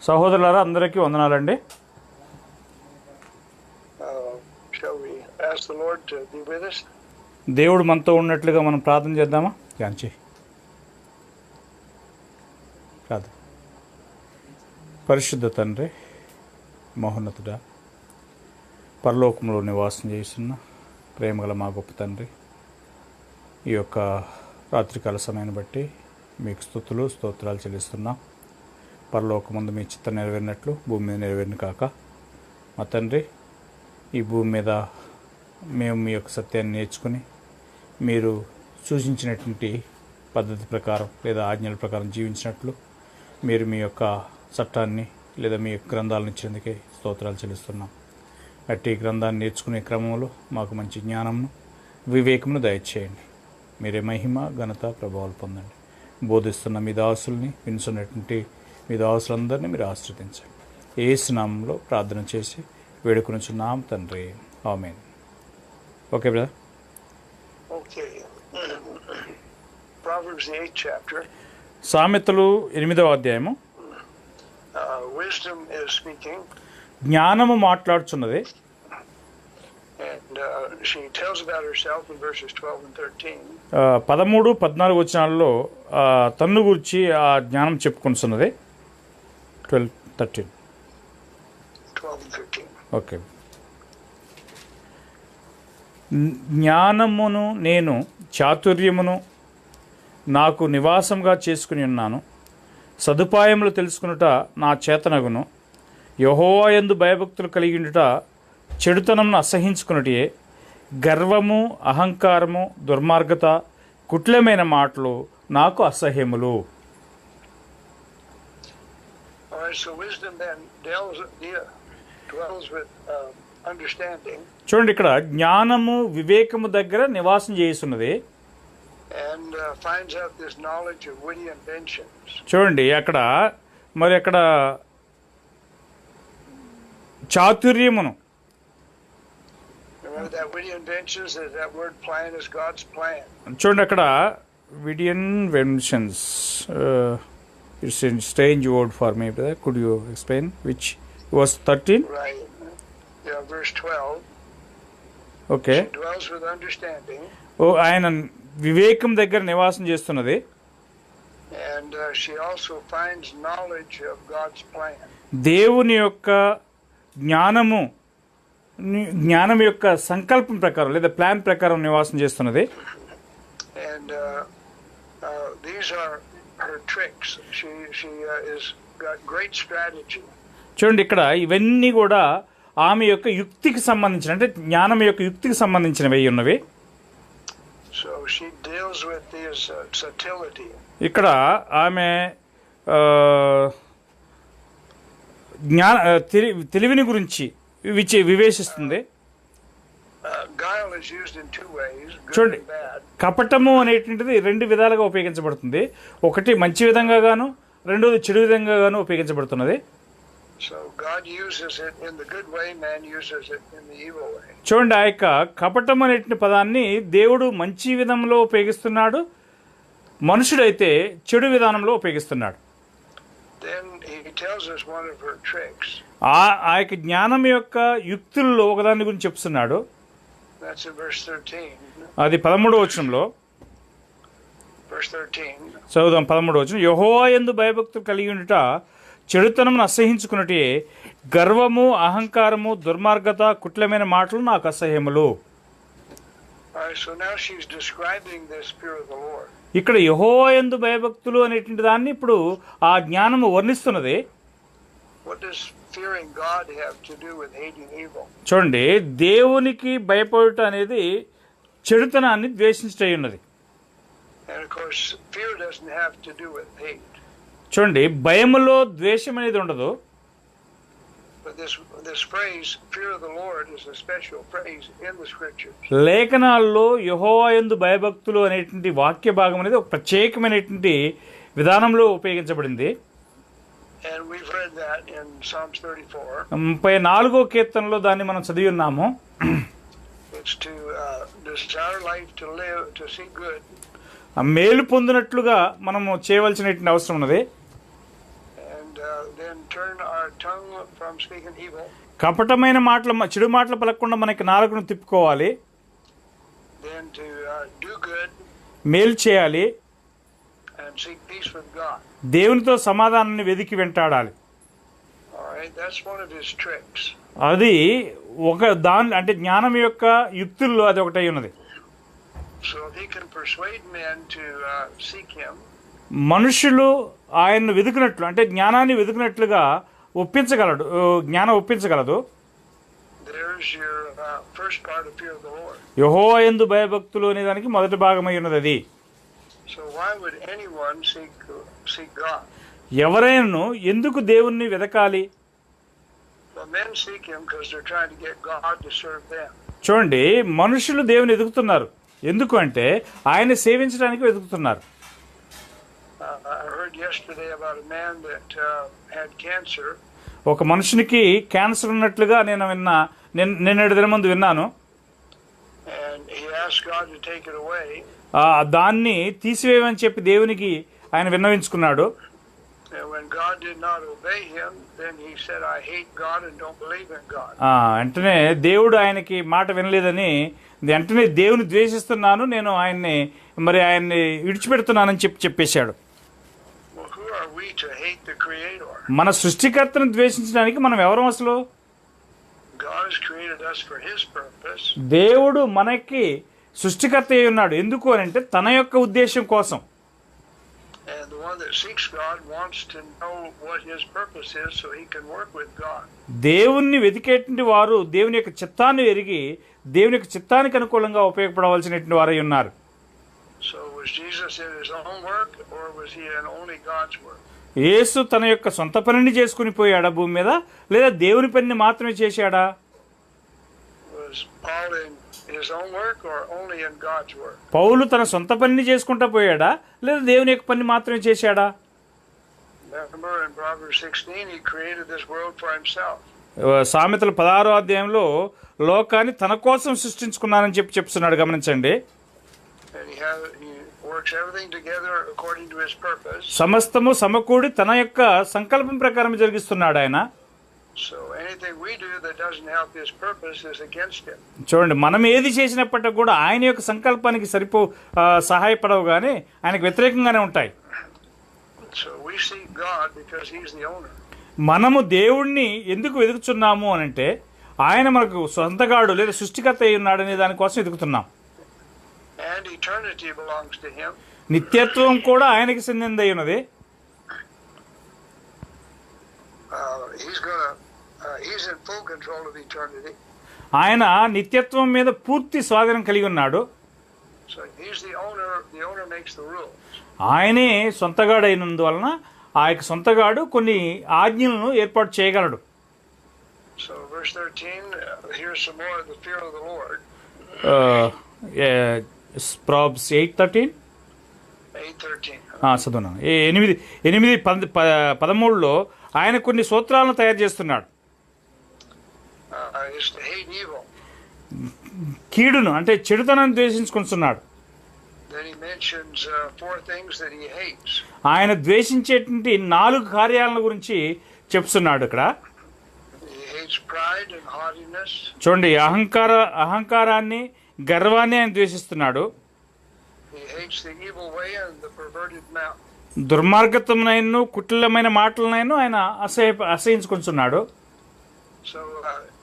సహోదరులారా అందరికీ వందనాలండి. దేవుడు మనతో ఉన్నట్లుగా మనం ప్రార్థన చేద్దామా? గాంచి ప్రార్థన. పరిశుద్ధ తండ్రి, మహోన్నతుడా, పరలోకంలో నివాసం చేస్తున్న ప్రేమగల మా గొప్ప తండ్రి, ఈ యొక్క రాత్రికాల సమయాన్ని బట్టి మీకు స్తుతులు స్తోత్రాలు చెల్లిస్తున్నాం. పరలోకమందు మీ చిత్తం నెరవేరినట్లు భూమి మీద నెరవేరిన కాక మా తండ్రి, ఈ భూమి మీద మేము మీ యొక్క సత్యాన్ని నేర్చుకుని మీరు సూచించినటువంటి పద్ధతి ప్రకారం లేదా ఆజ్ఞల ప్రకారం జీవించినట్లు మీరు మీ యొక్క చట్టాన్ని లేదా మీ యొక్క గ్రంథాలను ఇచ్చేందుకే స్తోత్రాలు చెల్లిస్తున్నాం. అట్టి గ్రంథాన్ని నేర్చుకునే క్రమంలో మాకు మంచి జ్ఞానమును వివేకమును దయచేయండి. మీరే మహిమ ఘనత ప్రభావాలు పొందండి. బోధిస్తున్న మీ దాసుల్ని, వినుసున్నటువంటి మీ దాసులందరినీ మీరు ఆశ్రదించండి. యేసు నామములో ప్రార్థన చేసి వేడుకొనుచున్నాం తండ్రి, ఆమేన్. Okay brother. సామెతలు 8వ అధ్యాయము. జ్ఞానము మాట్లాడుచున్నది. And she tells about herself in verses 12 and 13. 13-14 వచనాల్లో తన్ను గురించి ఆ జ్ఞానం చెప్పుకుంటున్నది. 12 and 13. ఓకే. జ్ఞానమును నేను చాతుర్యమును నాకు నివాసంగా చేసుకుని ఉన్నాను. సదుపాయములు తెలుసుకునుట నా చేతనగును. యెహోవా యందు భయభక్తులు కలిగియుండుట చెడుతనమును అసహించుకున్నటే. గర్వము, అహంకారము, దుర్మార్గత, కుట్లమైన మాటలు నాకు అసహ్యములు. చూడండి, ఇక్కడ జ్ఞానము వివేకము దగ్గర నివాసం చేస్తున్నది. చూడండి, అక్కడ చాతుర్యమును. చూడండి, అక్కడ విడి inventions. It's a strange word for me. Could you explain which was 13? Okay. ఆయన వివేకం దగ్గర నివాసం చేస్తున్నది. దేవుని యొక్క జ్ఞానం యొక్క సంకల్పం ప్రకారం లేదా ప్లాన్ ప్రకారం నివాసం చేస్తున్నది. చూడండి, ఇక్కడ ఇవన్నీ కూడా ఆమె యొక్క యుక్తికి సంబంధించిన, అంటే జ్ఞానం యొక్క యుక్తికి సంబంధించినవి ఉన్నవి. ఇక్కడ ఆమె తెలివిని గురించి వివేచిస్తుంది. చూడండి, కపటము అనేటువంటిది 2 విధాలుగా ఉపయోగించబడుతుంది. ఒకటి మంచి విధంగా గాను, రెండోది చెడు విధంగా గాను ఉపయోగించబడుతున్నది. చూడండి, ఆ యొక్క కపటం అనేటువంటి పదాన్ని దేవుడు మంచి విధంలో ఉపయోగిస్తున్నాడు, మనుషుడైతే చెడు విధానంలో ఉపయోగిస్తున్నాడు. ఆ యొక్క జ్ఞానం యొక్క యుక్తుల్లో ఒకదాని గురించి చెప్తున్నాడు. అది 13వ వచనంలో. చదువుదాం 13వ వచనం. యెహోవా యందు భయభక్తులు కలిగి ఉండుట చెడుతనమును అసహించుకున్నటే. గర్వము, అహంకారము, దుర్మార్గత, కుట్లమైన మాటలు నాకు అసహ్యములు. ఇక్కడ యెహోవా యందు భయభక్తులు అనేటువంటి దాన్ని ఇప్పుడు ఆ జ్ఞానము వర్ణిస్తున్నది. చూడండి, దేవునికి భయపడుట అనేది చెడుతనాన్ని ద్వేషించటై ఉన్నది. చూడండి, భయములో ద్వేషం అనేది ఉండదు. లేఖనాల్లో యెహోవా యందు భయభక్తులు అనేటువంటి వాక్య భాగం అనేది ఒక ప్రత్యేకమైనటువంటి విధానంలో ఉపయోగించబడింది. 34వ కీర్తనలో దాన్ని మనం చదివి ఉన్నాము. మేలు పొందినట్లుగా మనము చేయవలసినటువంటి అవసరం ఉన్నది. then turn our tongue from speaking evil. కపటమైన మాటలు చెడు మాటలు పలకకుండా మనకి నాలుకను తిప్పుకోవాలి. Then to do good మేలు చేయాలి. and seek peace with God. దేవునితో సమాధానాన్ని వెదికి వెంటాడాలి. All right, that's one of his tricks. అది ఒక అంటే జ్ఞానం యొక్క యుక్తుల్లో అది ఒకటై ఉన్నది. So if he can persuade men to seek him, మనుషులు ఆయన్ను వెతుకున్నట్లు అంటే జ్ఞానాన్ని వెతుకున్నట్లుగా ఒప్పించగలడు, జ్ఞానం ఒప్పించగలదు. there's your first part of fear of the Lord. యెహోవా యందు భయభక్తులు అనే దానికి మొదటి భాగమై ఉన్నది అది. So why would anyone seek God? ఎవరైనా ఎందుకు దేవుణ్ణి వెతకాలి? Well, men seek him because they're trying to get God to serve them. చూడండి, మనుషులు దేవుని వెతుకుతున్నారు. ఎందుకు అంటే ఆయన సేవించడానికి వెతుకుతున్నారు. I heard yesterday about a man that had cancer. ఒక మనుషునికి క్యాన్సర్ ఉన్నట్లుగా నిన్నటి దినం ముందు విన్నాను. And he asked God to take it away. దాన్ని తీసివేయమని చెప్పి దేవునికి ఆయన విన్నవించుకున్నాడు. And when God did not obey him, then he said, I hate God and don't believe in God. వెంటనే దేవుడు ఆయనకి మాట వినలేదని వెంటనే దేవుని ద్వేషిస్తున్నాను, నేను ఆయన్ని విడిచిపెడుతున్నానని చెప్పేశాడు. Well, who are we to hate the Creator? మన సృష్టికర్తను ద్వేషించడానికి మనం ఎవరం అసలు? God has created us for his purpose. దేవుడు మనకి సృష్టికర్త అయి ఉన్నాడు. ఎందుకు అని అంటే తన యొక్క ఉద్దేశం కోసం. And the one that seeks God wants to know what his purpose is so he can work with God. దేవుణ్ణి వెతికేటువంటి వారు దేవుని యొక్క చిత్తాన్ని ఎరిగి దేవుని యొక్క చిత్తానికి అనుకూలంగా ఉపయోగపడవలసినటువంటి వారై ఉన్నారు. So was Jesus in his own work or was he in only God's work? యేసు తన యొక్క సొంత పనిని చేసుకుని పోయాడా భూమి మీద, లేదా దేవుని పనిని మాత్రమే చేశాడా? Was Paul in his own work or only in God's work? పౌలు తన సొంత పనిని చేసుకుంటా పోయాడా, లేదా దేవుని యొక్క పని మాత్రమే చేశాడా? Remember in Proverbs 16 he created this world for himself. సామెతల 16వ అధ్యాయంలో లోకాన్ని తన కోసం సృష్టించుకున్నానని చెప్తున్నాడు, గమనించండి. And he works everything together according to his purpose. సమస్తము సమకూడి తన యొక్క సంకల్పం ప్రకారం జరిగిస్తున్నాడు ఆయన. So anything we do that doesn't help his purpose is against him. చూడండి, మనం ఏది చేసినప్పటికీ కూడా ఆయన యొక్క సంకల్పానికి సహాయపడవు కానీ ఆయనకు వ్యతిరేకంగానే ఉంటాయి. So we seek God because he's the owner. మనము దేవుణ్ణి ఎందుకు వెతుకుతున్నాము అని అంటే ఆయన మనకు సొంతగాడు లేదా సృష్టికర్త అయి ఉన్నాడు అనే దానికోసం వెతుకుతున్నాం. And eternity belongs to him. నిత్యత్వం కూడా ఆయనకి చెందిందై ఉన్నది. He's in full control of eternity. ఆయన నిత్యత్వం మీద పూర్తి స్వాధీనం కలిగి ఉన్నాడు. So he's the owner. The owner makes the rules. ఆయనే సొంతగాడు అయినందువలన ఆ యొక్క సొంతగాడు కొన్ని ఆజ్ఞలను ఏర్పాటు చేయగలడు. So verse 13, here's some more of the fear of the Lord. Proverbs 8:13. 8:13. చదువునా 8:13లో ఆయన కొన్ని సూత్రాలను తయారు చేస్తున్నాడు. Is to hate evil. కీడును అంటే చెడుతనాన్ని ద్వేషించుకుంటున్నాడు. Then he mentions 4 things that he hates. ఆయన ద్వేషించేటువంటి 4 కార్యాలను గురించి చెప్తున్నాడు ఇక్కడ. He hates pride and haughtiness. చూడండి, అహంకారాన్ని గర్వాన్ని ఆయన ద్వేషిస్తున్నాడు. He hates the evil way and the perverted mouth. దుర్మార్గత్వమునైన కుటిలమైన మాటలనైనా ఆయన అసహించుకుంటున్నాడు. So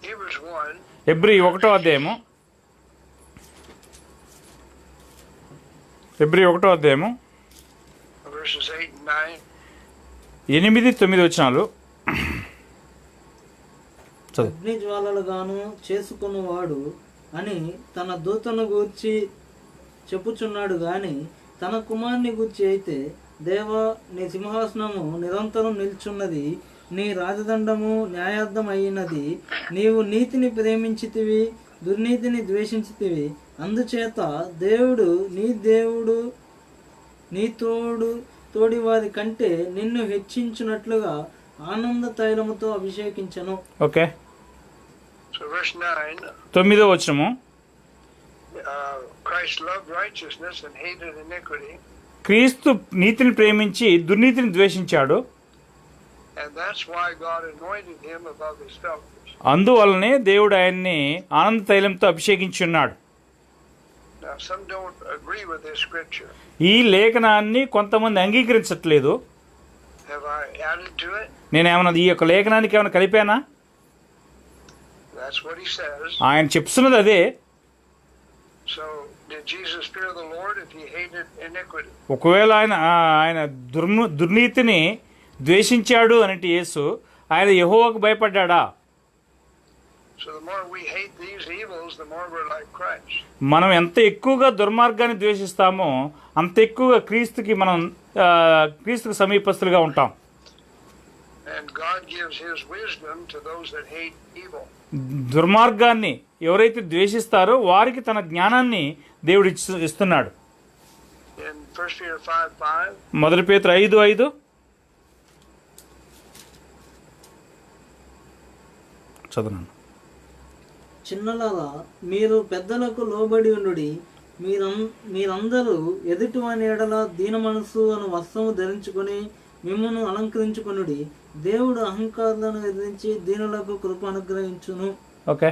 Hebrews 1. హెబ్రీ 1వ అధ్యాయము. Verses 8 and 9. 8-9 వచనాలు. అగ్ని జ్వాలలుగాను చేసుకున్నవాడు అని తన దూతను గూర్చి చెప్పుచున్నాడు గాని తన కుమారుని గూర్చి అయితే, దేవా, నీ సింహాసనము నిరంతరం నిల్చున్నది, నీ రాజదండము న్యాయార్థం అయినది, నీవు నీతిని ప్రేమించితివి, దుర్నీతిని ద్వేషించితివి, అందుచేత దేవుడు నీ తోడివారి కంటే నిన్ను హెచ్చించున్నట్లుగా ఆనంద తైలముతో అభిషేకించను. Okay, So verse 9. 9వ వచనము. Christ loved righteousness and hated iniquity. క్రీస్తు నీతిని ప్రేమించి దుర్నీతిని ద్వేషించాడు. And that's why God anointed him above his fellows. అందువలనే దేవుడు ఆయన్ని ఆనంద తైలంతో అభిషేకించున్నాడు. Now, some don't agree with this scripture. ఈ లేఖనాన్ని కొంతమంది అంగీకరించట్లేదు. Have I added to it? నేనేమన్నా ఈ యొక్క లేఖనానికి ఏమైనా కలిపానా? That's what he says. ఆయన చెప్తున్నది అదే. So, did Jesus fear the Lord if he hated iniquity? ఒకవేళ ఆయన దుర్నీతిని ద్వేషించాడు అంటే యేసు, ఆయన యెహోవాకు భయపడ్డాడా? So the more we hate these evils, the more we're like Christ. మనం ఎంత ఎక్కువగా దుర్మార్గాన్ని ద్వేషిస్తామో అంత ఎక్కువగా క్రీస్తుకు సమీపస్తులుగా ఉంటాం. And God gives his wisdom to those that hate evil. దుర్మార్గాన్ని ఎవరైతే ద్వేషిస్తారో వారికి తన జ్ఞానాన్ని దేవుడు ఇస్తున్నాడు. In 1 Peter 5:5, మొదటి పేతురు 5:5 చదువున్నాను. చిన్నలారా మీరు పెద్దలకు లోబడి ఉండుడి, మీరందరూ ఎదుటివాని ఎడల దీన మనస్సు అను వస్త్రము ధరించుకొని మిమ్మును అలంకరించుకొనుడి. దేవుడు అహంకారులను ఎదిరించి దీనులకు కృప అనుగ్రహించును. Okay.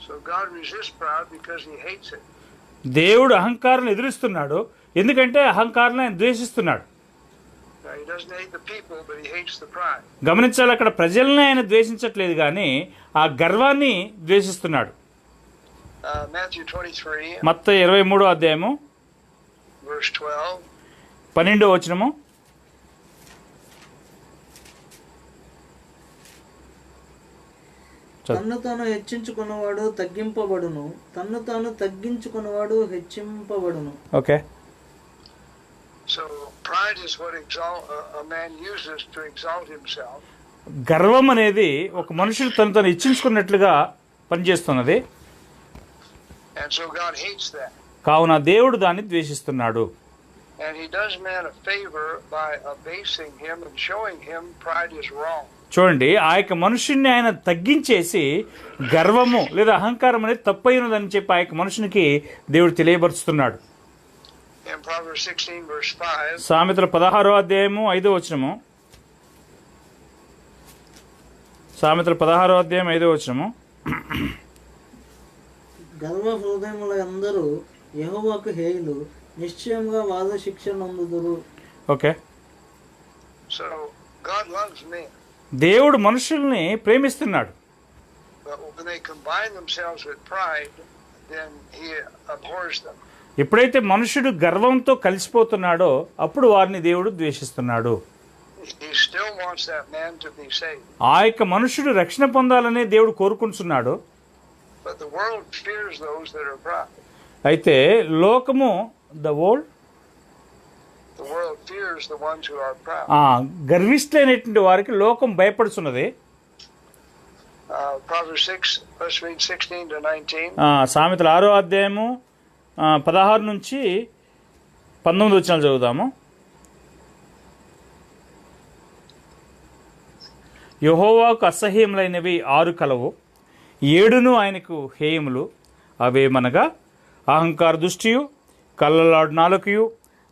so God resists pride because he hates it. దేవుడు అహంకారాన్ని ఎదురిస్తున్నాడు ఎందుకంటే అహంకారాన్ని ఆయన ద్వేషిస్తున్నాడు. Now, he doesn't hate the people, but he hates the pride. గమనించాలి, అక్కడ ప్రజల్ని ఆయన ద్వేషించట్లేదు కానీ ఆ గర్వాన్ని ద్వేషిస్తున్నాడు. Matthew 23, మత్తయి 23వ అధ్యాయము verse 12. 12వ వచనము. తన్ను తాను హెచ్చించుకున్నవాడు తగ్గింపబడును, తన్ను తాను తగ్గించుకున్నవాడు హెచ్చింపబడును. Okay. So pride is what a man uses to exalt himself. గర్వం అనేది ఒక మనుషులు తను ఇచ్చించుకున్నట్లుగా పనిచేస్తున్నది. And so God hates that. కావున దేవుడు దాన్ని ద్వేషిస్తున్నాడు. And he does man a favor by abasing him and showing him pride is wrong. చూడండి, ఆ యొక్క మనుషుల్ని ఆయన తగ్గించేసి గర్వము లేదా అహంకారం అనేది తప్పైనదని చెప్పి ఆ యొక్క మనుషునికి దేవుడు తెలియపరుస్తున్నాడు. In Proverbs 16 verse 5, సామెతల 16వ అధ్యాయము 5వ వచనము. సామెతల 16వ అధ్యాయం 5వ వచనము. గర్వ హృదయముల అందరూ యెహోవాకు హేయులు, నిశ్చయంగా వాద శిక్ష నందుదురు. Okay. so God loves men. దేవుడు మనుషుల్ని ప్రేమిస్తున్నాడు. But when they combine themselves with pride, then he abhors them. ఎప్పుడైతే మనుషుడు గర్వంతో కలిసిపోతున్నాడో అప్పుడు వారిని దేవుడు ద్వేషిస్తున్నాడు. He still wants that man to be saved. ఆ యొక్క మనుషుడు రక్షణ పొందాలనే దేవుడు కోరుకుంటున్నాడు. But the world fears those that are proud. అయితే లోకము the world fears the ones who are proud. గర్విష్ఠులైనటువంటి వారికి లోకం భయపడుతున్నది. Proverbs 6, let's read 16 to 19. సామెతల 6వ అధ్యాయము 16 నుంచి 19 వచనాలు చదువుదాము. యెహోవాకు అసహ్యములైనవి 6 కలవు, 7 ఆయనకు హేయములు. అవేమనగా అహంకార దృష్టియు, కళ్ళలాడు నాలుకయు,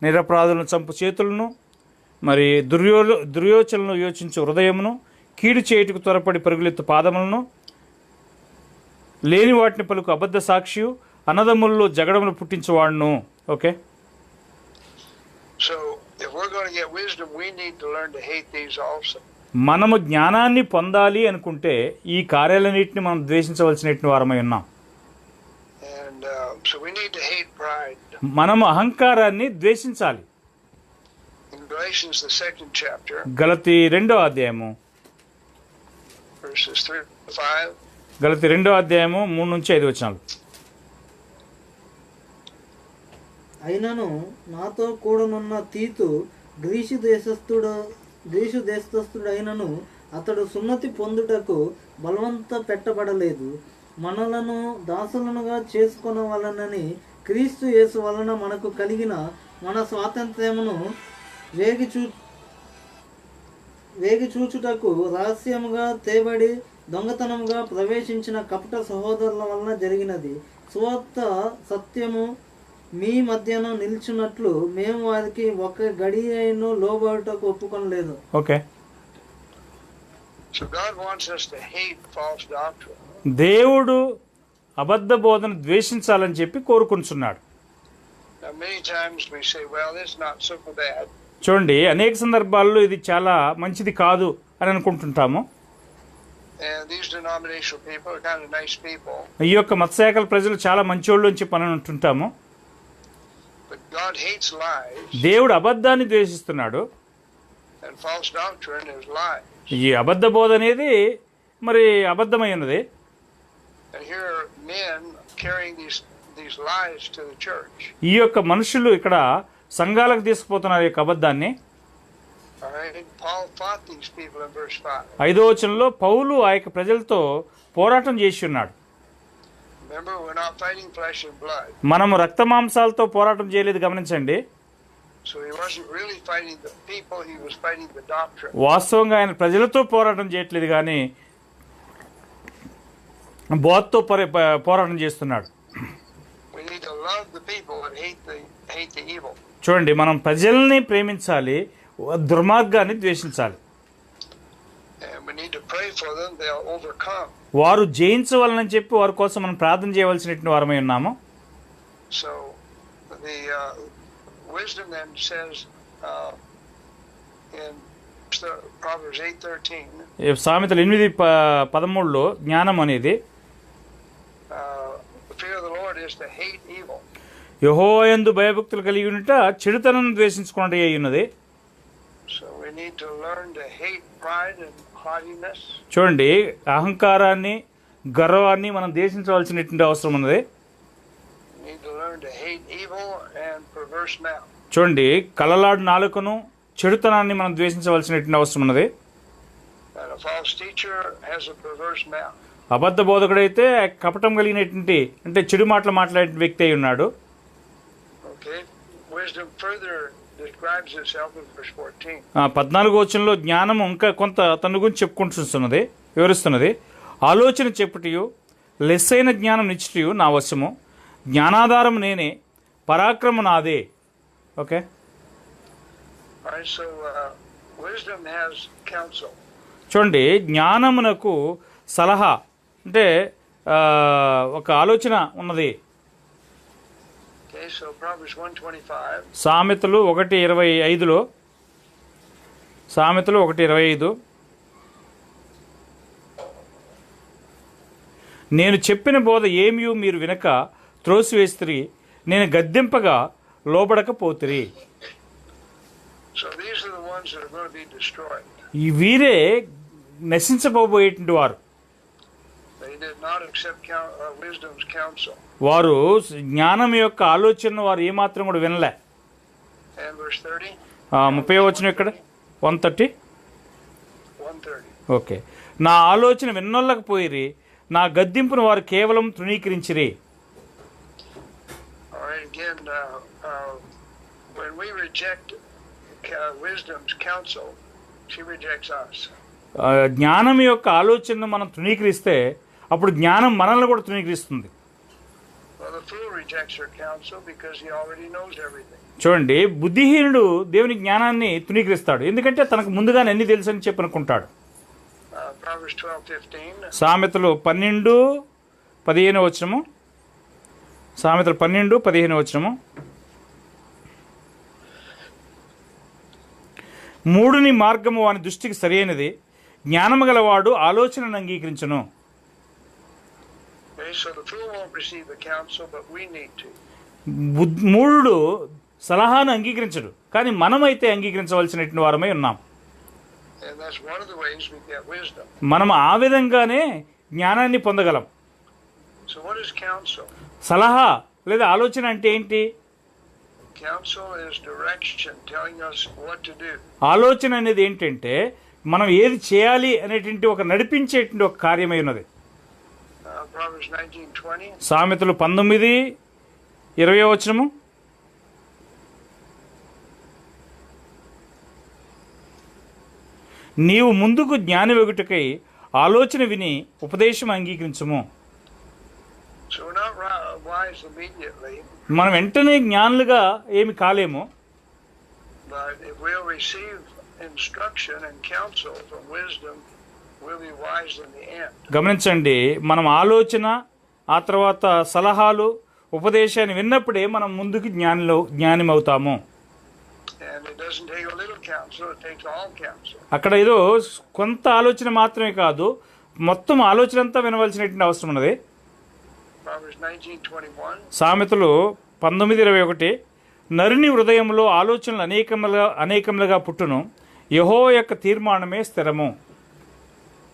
నిరపరాధులను చంపు చేతులను, మరి దుర్యోచనలను యోచించు హృదయమును, కీడు చేయుటకు త్వరపడి పరుగులెత్తు పాదములను, లేని వాటిని పలుకు అబద్ధ సాక్షియు, అన్నదమ్ముల్లో జగడములు పుట్టించువాడును. Okay. So if we're going to get wisdom, we need to learn to hate these also. మనము జ్ఞానాన్ని పొందాలి అనుకుంటే ఈ కార్యాలన్నింటినీ మనం ద్వేషించవలసినటువంటి వారమై ఉన్నాం. And so we need to hate pride. మనము అహంకారాన్ని ద్వేషించాలి. In Galatians, the 2nd chapter, గలతీ 2వ అధ్యాయము verses 3 to 5. గలతీ 2వ అధ్యాయము 3 నుంచి 5 వచనాలు. అయినను నాతో కూడనున్న తీతు గ్రీసు దేశస్థుడైనను అతడు సున్నతి పొందుటకు బలవంత పెట్టబడలేదు. మనలను దాసులనుగా చేసుకొనవలనని క్రీస్తు యేసు వలన మనకు కలిగిన మన స్వాతంత్ర్యమును వేగి చూచుటకు రహస్యముగా తేబడి దొంగతనముగా ప్రవేశించిన కపట సహోదరుల వలన జరిగినది. సువార్త సత్యము మీ మధ్యన నిల్చున్నట్లు మేము వారికి ఒక గడియను లోబడుటకు ఒప్పుకొనలేదు. Okay. So God wants us to hate false doctrine. దేవుడు అబద్ధ బోధన ద్వేషించాలని చెప్పి కోరుకుంటున్నాడు. Now, many times we say, well, it's not so bad. చూడండి, అనేక సందర్భాల్లో ఇది చాలా మంచిది కాదు అని అనుకుంటుంటాము. And these denominational people are kind of nice people. ఈ యొక్క మతశాఖల ప్రజలు చాలా మంచోళ్ళు అని చెప్పి అని అంటుంటాము. But God hates lies, దేవుడు అబద్ధాన్ని ద్వేషిస్తున్నాడు. and false doctrine is lies. ఈ అబద్ధ బోధ అనేది మరి అబద్ధమై ఉన్నది. And here are men carrying these lies to the church. ఈ యొక్క మనుషులు ఇక్కడ సంఘాలకు తీసుకుపోతున్నారు ఈ యొక్క అబద్ధాన్ని. All right, Paul fought these people in verse 5. 5వ వచనంలో పౌలు ఆ యొక్క ప్రజలతో పోరాటం చేసి ఉన్నాడు. Remember, we're not fighting flesh and blood. మనము రక్త మాంసాలతో పోరాటం చేయలేదు, గమనించండి. So he wasn't really fighting the people, he was fighting the doctrine. వాస్తవంగా ఆయన ప్రజలతో పోరాటం చేయట్లేదు, కానీ బోధతో పోరాటం చేస్తున్నాడు. We need to love the people and hate the evil. చూడండి, మనం ప్రజల్ని ప్రేమించాలి, దుర్మార్గాన్ని ద్వేషించాలి. And we need to pray for them, they'll overcome. వారు జయించవాలని చెప్పి వారి కోసం మనం ప్రార్థన చేయవలసినటువంటి వారమై ఉన్నాము. So the wisdom then says in Proverbs 8:13, సామెతలు 8:13లో జ్ఞానం అనేది the fear of the Lord is to hate evil. యెహోవా యందు భయభక్తులు కలిగి ఉండుట చెడుతనం ద్వేషించుకున్నట్టు అయి ఉన్నది. So we need to learn to hate pride and haughtiness. చూడండి, అహంకారాన్ని గర్వాన్ని మనం ద్వేషించవలసినటువంటి అవసరం ఉన్నది. We need to learn to hate evil and perverse mouth. చూడండి, కలలాడు నాలుకను చెడుతనాన్ని మనం ద్వేషించవలసినటువంటి అవసరం ఉన్నది. And a false teacher has a perverse mouth. అబద్ధ బోధకుడైతే కపటం కలిగినటువంటి అంటే చెడు మాటలు మాట్లాడే వ్యక్తి అయి ఉన్నాడు. Okay. Wisdom further describes itself in verse 14. 14వ వచనంలో జ్ఞానము ఇంకా కొంత తన గురించి చెప్పుకుంటున్నది, వివరిస్తున్నది. ఆలోచన చెప్పుటయు లెస్సైన జ్ఞానం నిచ్చుటయు నా వశము, జ్ఞానాధారం నేనే, పరాక్రమ నాదే. Okay. All right, so wisdom has counsel. చూడండి, జ్ఞానమునకు సలహా అంటే ఒక ఆలోచన ఉన్నది. Okay, so Proverbs 1:25. సామెతలు 1:25లో, సామెతలు 1:25, నేను చెప్పిన బోధ ఏమియు మీరు వినక త్రోసివేస్తిరి, నేను గద్దింపగా లోబడకపోతిరి. So these are the ones that are going to be destroyed. ఈ వీరే నశించబోయేటువంటి వారు. They did not accept wisdom's counsel. వారు జ్ఞానం యొక్క ఆలోచనను వారు ఏమాత్రం కూడా వినలే. And verse 30. 30వ వచనం ఇక్కడ 130. 130. ఓకే. నా ఆలోచన విన్నోళ్ళకు పోయిరి, నా గద్దింపును వారు కేవలం తృణీకరించిరి. All right, again, when we reject wisdom's counsel, she rejects us. జ్ఞానం యొక్క ఆలోచనను మనం తృణీకరిస్తే అప్పుడు జ్ఞానం మనల్ని కూడా తృణీకరిస్తుంది. Well, the fool rejects her counsel because he already knows everything. చూడండి, బుద్ధిహీనుడు దేవుని జ్ఞానాన్ని తృణీకరిస్తాడు, ఎందుకంటే తనకు ముందుగానే అన్ని తెలుసు అని చెప్పి అనుకుంటాడు. Proverbs 12:15. సామెతలు 12:15 వచనము. సామెతలు 12:15 వచనము. మూడుని మార్గము వాని దృష్టికి సరైనది, జ్ఞానము గలవాడు ఆలోచనను అంగీకరించును. Okay, so the fool won't receive the counsel, but we need to. మూఢుడు సలహాను అంగీకరించడు, కానీ మనమైతే అంగీకరించవలసినటువంటి వారమై ఉన్నాం. And that's one of the ways we get wisdom. మనం ఆ విధంగానే జ్ఞానాన్ని పొందగలం. So what is counsel? సలహా లేదా ఆలోచన అంటే ఏంటి? Counsel is direction, telling us what to do. ఆలోచన అనేది ఏంటంటే మనం ఏది చేయాలి అనేటువంటి ఒక నడిపించేటువంటి ఒక కార్యమై ఉన్నది. Proverbs 19:20. సామెతలు 19:20 వచనము. నీవు ముందుకు జ్ఞాని వెగుటకై ఆలోచన విని ఉపదేశం అంగీకరించుము. So we're not wise immediately. మనం వెంటనే జ్ఞానులుగా ఏమి కాలేము. But if we'll receive instruction and counsel from wisdom, we'll be wise in the end. గమనించండి, మనం ఆలోచన ఆ తర్వాత సలహాలు ఉపదేశాన్ని విన్నప్పుడే మనం ముందుకు జ్ఞానమవుతాము. And it doesn't take a little counsel, it takes all counsel. అక్కడ ఏదో కొంత ఆలోచన మాత్రమే కాదు, మొత్తం ఆలోచన అంతా వినవలసినటువంటి అవసరం ఉన్నది. Proverbs 19:21. సామెతలు 19:21, నరుని హృదయంలో ఆలోచనలు అనేకములుగా పుట్టును, యెహోవా యొక్క తీర్మానమే స్థిరము.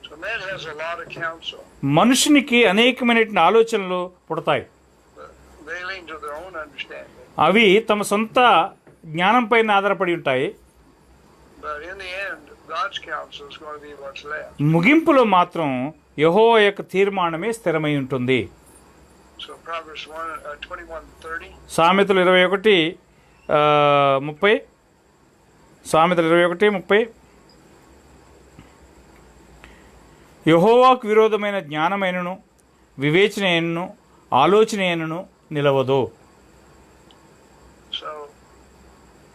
So man has a lot of counsel. మనుషునికి అనేకమైనటువంటి ఆలోచనలు పుడతాయి. But they lean to their own understanding. అవి తమ సొంత జ్ఞానంపై ఆధారపడి ఉంటాయి. But in the end, God's counsel is going to be what's left. ముగింపులో మాత్రం యెహోవా యొక్క తీర్మానమే స్థిరమై ఉంటుంది. So Proverbs 21:30. సామెతలు 21:30. సామెతలు 21:30. యెహోవాకు విరోధమైన జ్ఞానమైనను వివేచనైనను ఆలోచనైనను నిలవదు. So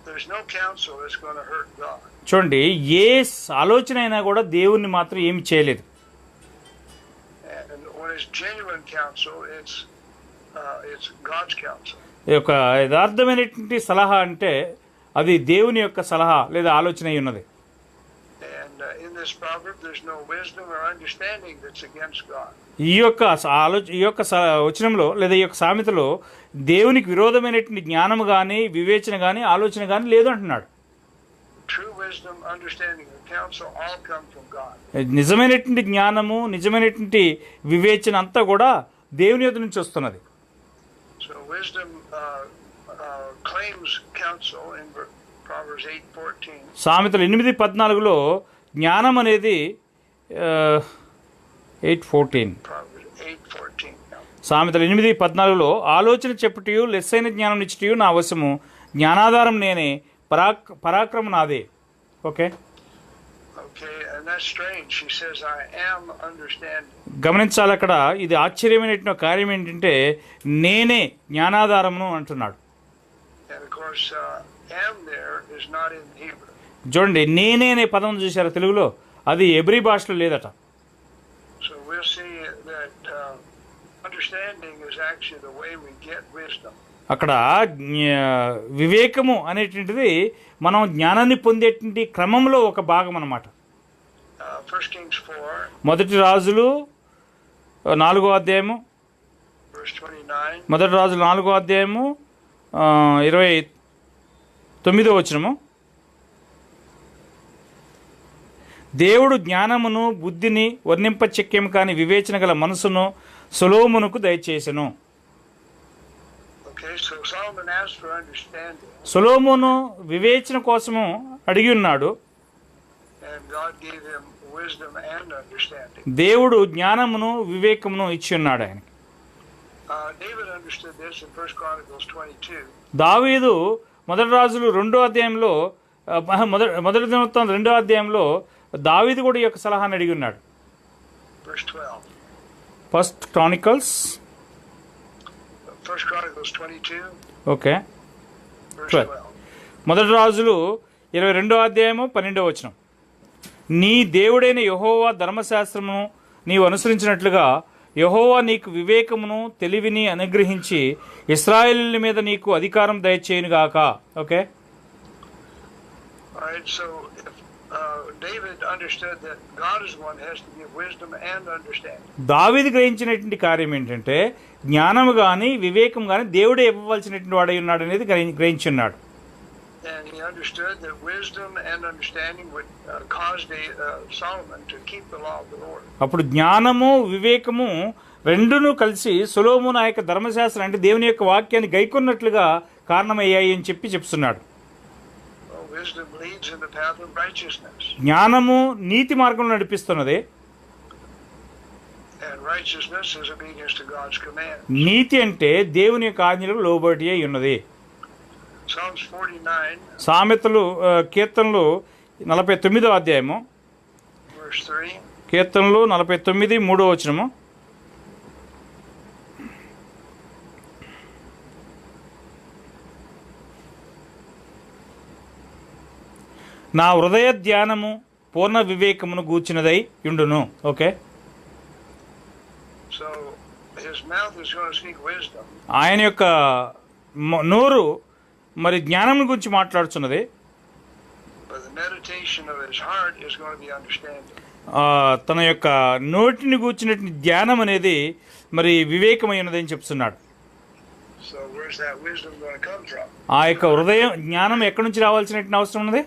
there's no counsel that's going to hurt God. చూడండి, ఏ ఆలోచన అయినా కూడా దేవుణ్ణి మాత్రం ఏమి చేయలేదు. And when it's genuine counsel, it's God's counsel. ఈ యొక్క యథార్థమైనటువంటి సలహా అంటే అది దేవుని యొక్క సలహా లేదా ఆలోచన అయి ఉన్నది. And in this proverb, there's no wisdom or understanding that's against God. ఈ యొక్క వచనంలో లేదా ఈ యొక్క సామెతలో దేవునికి విరోధమైనటువంటి జ్ఞానము కానీ వివేచన కానీ ఆలోచన కానీ లేదు అంటున్నాడు. True wisdom, understanding, and counsel all come from God. నిజమైనటువంటి జ్ఞానము నిజమైనటువంటి వివేచన అంతా కూడా దేవుని యొద్ద నుంచి వస్తున్నది. So wisdom claims counsel in Proverbs 8:14. సామెతలు 8:14లో జ్ఞానం అనేది 8:14. Proverbs 8:14. సామెతలు 8:14లో ఆలోచన చెప్పుటయు లెస్సైన జ్ఞానం నిచ్చుటయు నా అవసరము, జ్ఞానాధారం నేనే, పరాక్రమ నాదే. Okay, Okay, and that's strange. She says, I am understanding. గమనించాలి, అక్కడ ఇది ఆశ్చర్యమైన కార్యం ఏంటంటే నేనే జ్ఞానాధారమును అంటున్నాడు. And of course, am there is not in Hebrew. చూడండి, నేనే అనే పదం చూశారు తెలుగులో, అది ఎబ్రీ భాషలో లేదట. So we'll see that understanding is actually the way we get wisdom. అక్కడ వివేకము అనేటువంటిది మనం జ్ఞానాన్ని పొందేటువంటి క్రమంలో ఒక భాగం అన్నమాట. 1 Kings 4, మొదటి రాజులు 4వ అధ్యాయము, verse 29. మొదటి రాజులు 4వ అధ్యాయము 29వ వచనము. దేవుడు జ్ఞానమును బుద్ధిని వర్ణింపచెక్కెము కాని వివేచన గల మనసును సొలొమోనుకు దయచేసెను. Okay, so Solomon asked for understanding, సొలొమోను వివేచన కోసము అడిగి ఉన్నాడు. and God gave him wisdom and understanding. దేవుడు జ్ఞానమును వివేకమును ఇచ్చి ఉన్నాడు ఆయనకి. David understood this in 1 Chronicles 22. దావీదు మొదటి రాజులు 2వ అధ్యాయంలో మొదటి దినవృత్తాంతం 2వ అధ్యాయంలో దావీదు కూడా ఈ యొక్క సలహాను అడిగి ఉన్నాడు. Verse 12. First Chronicles 1 Chronicles 22, okay, verse 12. 12. మొదటి రాజులు 22వ అధ్యాయము 12వ వచనం. నీ దేవుడైన యెహోవా ధర్మశాస్త్రమును నీవు అనుసరించినట్లుగా యెహోవా నీకు వివేకమును తెలివిని అనుగ్రహించి ఇశ్రాయేలీయుల మీద నీకు అధికారం దయచేయునుగాక. Okay, All right, so if David understood that God is one who has to give wisdom and understanding. దావీదు గ్రహించినటువంటి కార్యం ఏంటంటే జ్ఞానము కానీ వివేకం కానీ దేవుడే ఇవ్వవలసినటువంటి వాడై ఉన్నాడు అనేది గ్రహించి ఉన్నాడు. And he understood that wisdom and understanding would cause Solomon to keep the law of the Lord. అప్పుడు జ్ఞానము వివేకము రెండును కలిసి సొలొమోను ఆ యొక్క ధర్మశాస్త్రం అంటే దేవుని యొక్క వాక్యాన్ని గైకొన్నట్లుగా కారణమయ్యాయి అని చెప్తున్నాడు. Wisdom leads in the path of righteousness. జ్ఞానము నీతి మార్గంలో నడిపిస్తున్నది. And righteousness is obedience to God's command. నీతి అంటే దేవుని యొక్క ఆజ్ఞలకు లోబడి అయి ఉన్నది. Psalms 49, సామెతలు కీర్తనలు 49వ అధ్యాయము, verse 3. కీర్తనలు 49 3వ వచనము. నా హృదయ ధ్యానము పూర్ణ వివేకమును గూర్చినదై యుండును. Okay, So his mouth is going to speak wisdom, ఆయన యొక్క నోరు మరి జ్ఞానం గురించి మాట్లాడుతున్నది. but the meditation of his heart is going to be understanding. తన యొక్క నోటిని గూర్చినటువంటి ధ్యానం అనేది మరి వివేకమైనది అని చెప్తున్నాడు. So where's that wisdom going to come from? ఆ యొక్క హృదయం జ్ఞానం ఎక్కడి నుంచి రావాల్సిన అవసరం ఉన్నది?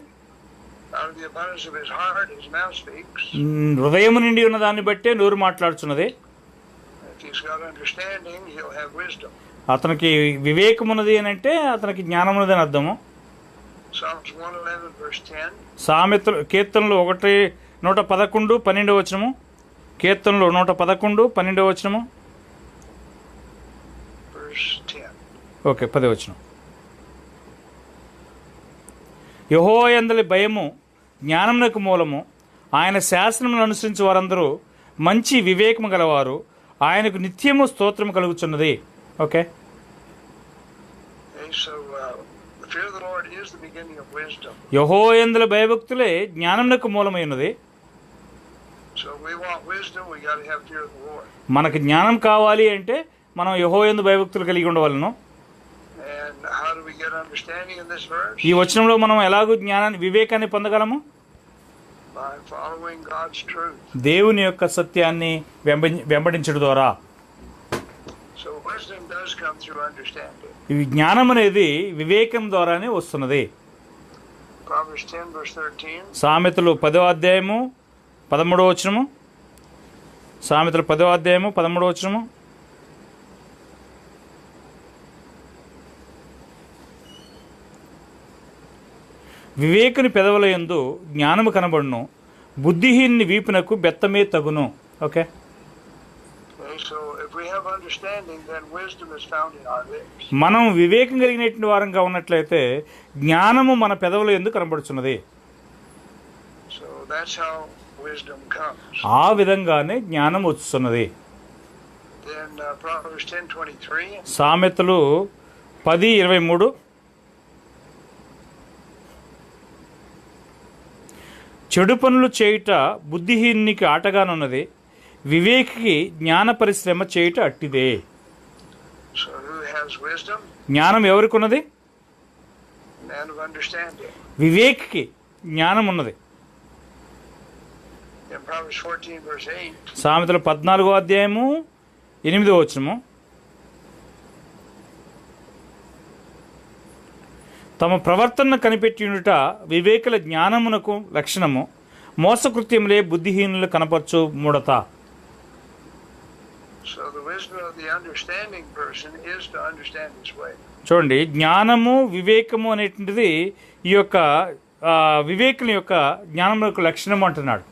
Out of the abundance of his heart, his mouth speaks. హృదయం నిండి ఉన్న దాన్ని బట్టే నోరు మాట్లాడుతున్నది. If he's got understanding, he'll have wisdom. అతనికి వివేకం ఉన్నది అని అంటే అతనికి జ్ఞానం ఉన్నది అని అర్థము. Psalms 111 verse 10. సామెతలు కీర్తనలు 111 12 వచనము. కీర్తనలు 111 12 వచనము. Verse 10. ఓకే, 10 వచనం. యెహోవా యందలి భయము జ్ఞానమునకు మూలము, ఆయన శాసనమును అనుసరించు వారందరూ మంచి వివేకము గలవారు, ఆయనకు నిత్యము స్తోత్రము కలుగుచున్నది. Okay, Okay, so the fear of the Lord is the beginning of wisdom. యెహోవా యందలి భయభక్తులే జ్ఞానమునకు మూలమైనది. So if we want wisdom, we got to have fear of the Lord. మనకు జ్ఞానం కావాలి అంటే మనం యెహోవా యందు భయభక్తులు కలిగి ఉండవలను. And how do we get understanding in this verse? ఈ వచనంలో మనం ఎలాగూ జ్ఞానాన్ని వివేకాన్ని పొందగలము? By following God's truth. దేవుని యొక్క సత్యాన్ని వెంబడించడం ద్వారా. So wisdom does come through understanding. ఈ జ్ఞానం అనేది వివేకం ద్వారానే వస్తున్నది. Proverbs 10 verse 13. సామెతలు 10వ అధ్యాయము 13వ వచనము. సామెతలు 10వ అధ్యాయము 13వ వచనము. వివేకుని పెదవుల యందు జ్ఞానము కనబడును, బుద్ధిహీనుని వీపునకు బెత్తమే తగును. Okay, Okay, so if we have understanding, then wisdom is found in our lips. మనం వివేకం కలిగినటువంటి వారంగా ఉన్నట్లయితే జ్ఞానము మన పెదవుల యందు కనబడుచున్నది. So that's how wisdom comes. ఆ విధంగానే జ్ఞానం వస్తున్నది. Then Proverbs 10:23. సామెతలు 10:23. చెడు పనులు చేయుట బుద్ధిహీనునికి ఆటగానున్నది, వివేకికి జ్ఞాన పరిశ్రమ చేయుట అట్టిదే. So who has wisdom? జ్ఞానం ఎవరికి ఉన్నది? Man of understanding. వివేకికి జ్ఞానం ఉన్నది. In Proverbs 14 verse 8. సామెతలు 14వ అధ్యాయము 8వ వచనము. తమ ప్రవర్తనను కనిపెట్టియుట వివేకుల జ్ఞానమునకు లక్షణము, మోసకృత్యములే బుద్ధిహీనులు కనపరచు ముడత. So the wisdom of the understanding person is to understand this way. చూడండి, జ్ఞానము వివేకము అనేటువంటిది ఈ యొక్క వివేకుల యొక్క జ్ఞానమునకు లక్షణము అంటున్నాడు.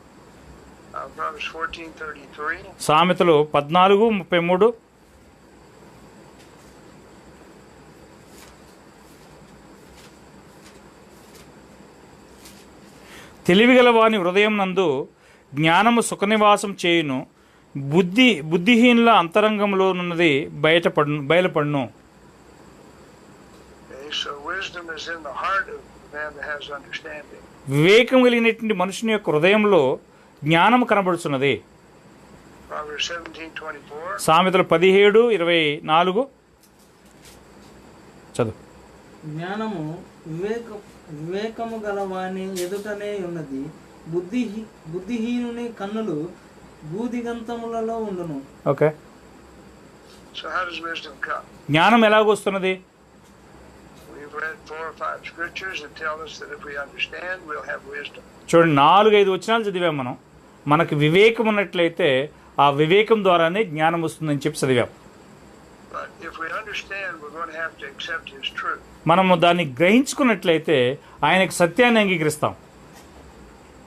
Proverbs 14:33. సామెతలు 14:33. తెలివిగల వాని హృదయం నందు జ్ఞానము సుఖనివాసం చేయును, బుద్ధిహీనుల అంతరంగంలోనున్నది బయలుపడును. Okay, so wisdom is in the heart of the man that has understanding. వివేకం కలిగినటువంటి మనుషుని యొక్క హృదయంలో జ్ఞానము కనబడుతున్నది. Proverbs 17:24. సామెతలు 17:24. చదువు. జ్ఞానము వివేకము గల వాని ఎదుటనే ఉన్నది, బుద్ధిహీనుని కన్నులు భూదిగంతములలో ఉండును. Okay, So how does wisdom come? జ్ఞానం ఎలాగొస్తున్నది? We've read 4 or 5 scriptures that tell us that if we understand, we'll have wisdom. చూడండి, 4-5 వచనాలు చదివాం మనం. మనకు వివేకం ఉన్నట్లయితే ఆ వివేకం ద్వారానే జ్ఞానం వస్తుందని చెప్పి చదివాం. But if we understand, we're going to have to accept his truth. మనము దాన్ని గ్రహించుకున్నట్లయితే ఆయనకు సత్యాన్ని అంగీకరిస్తాం.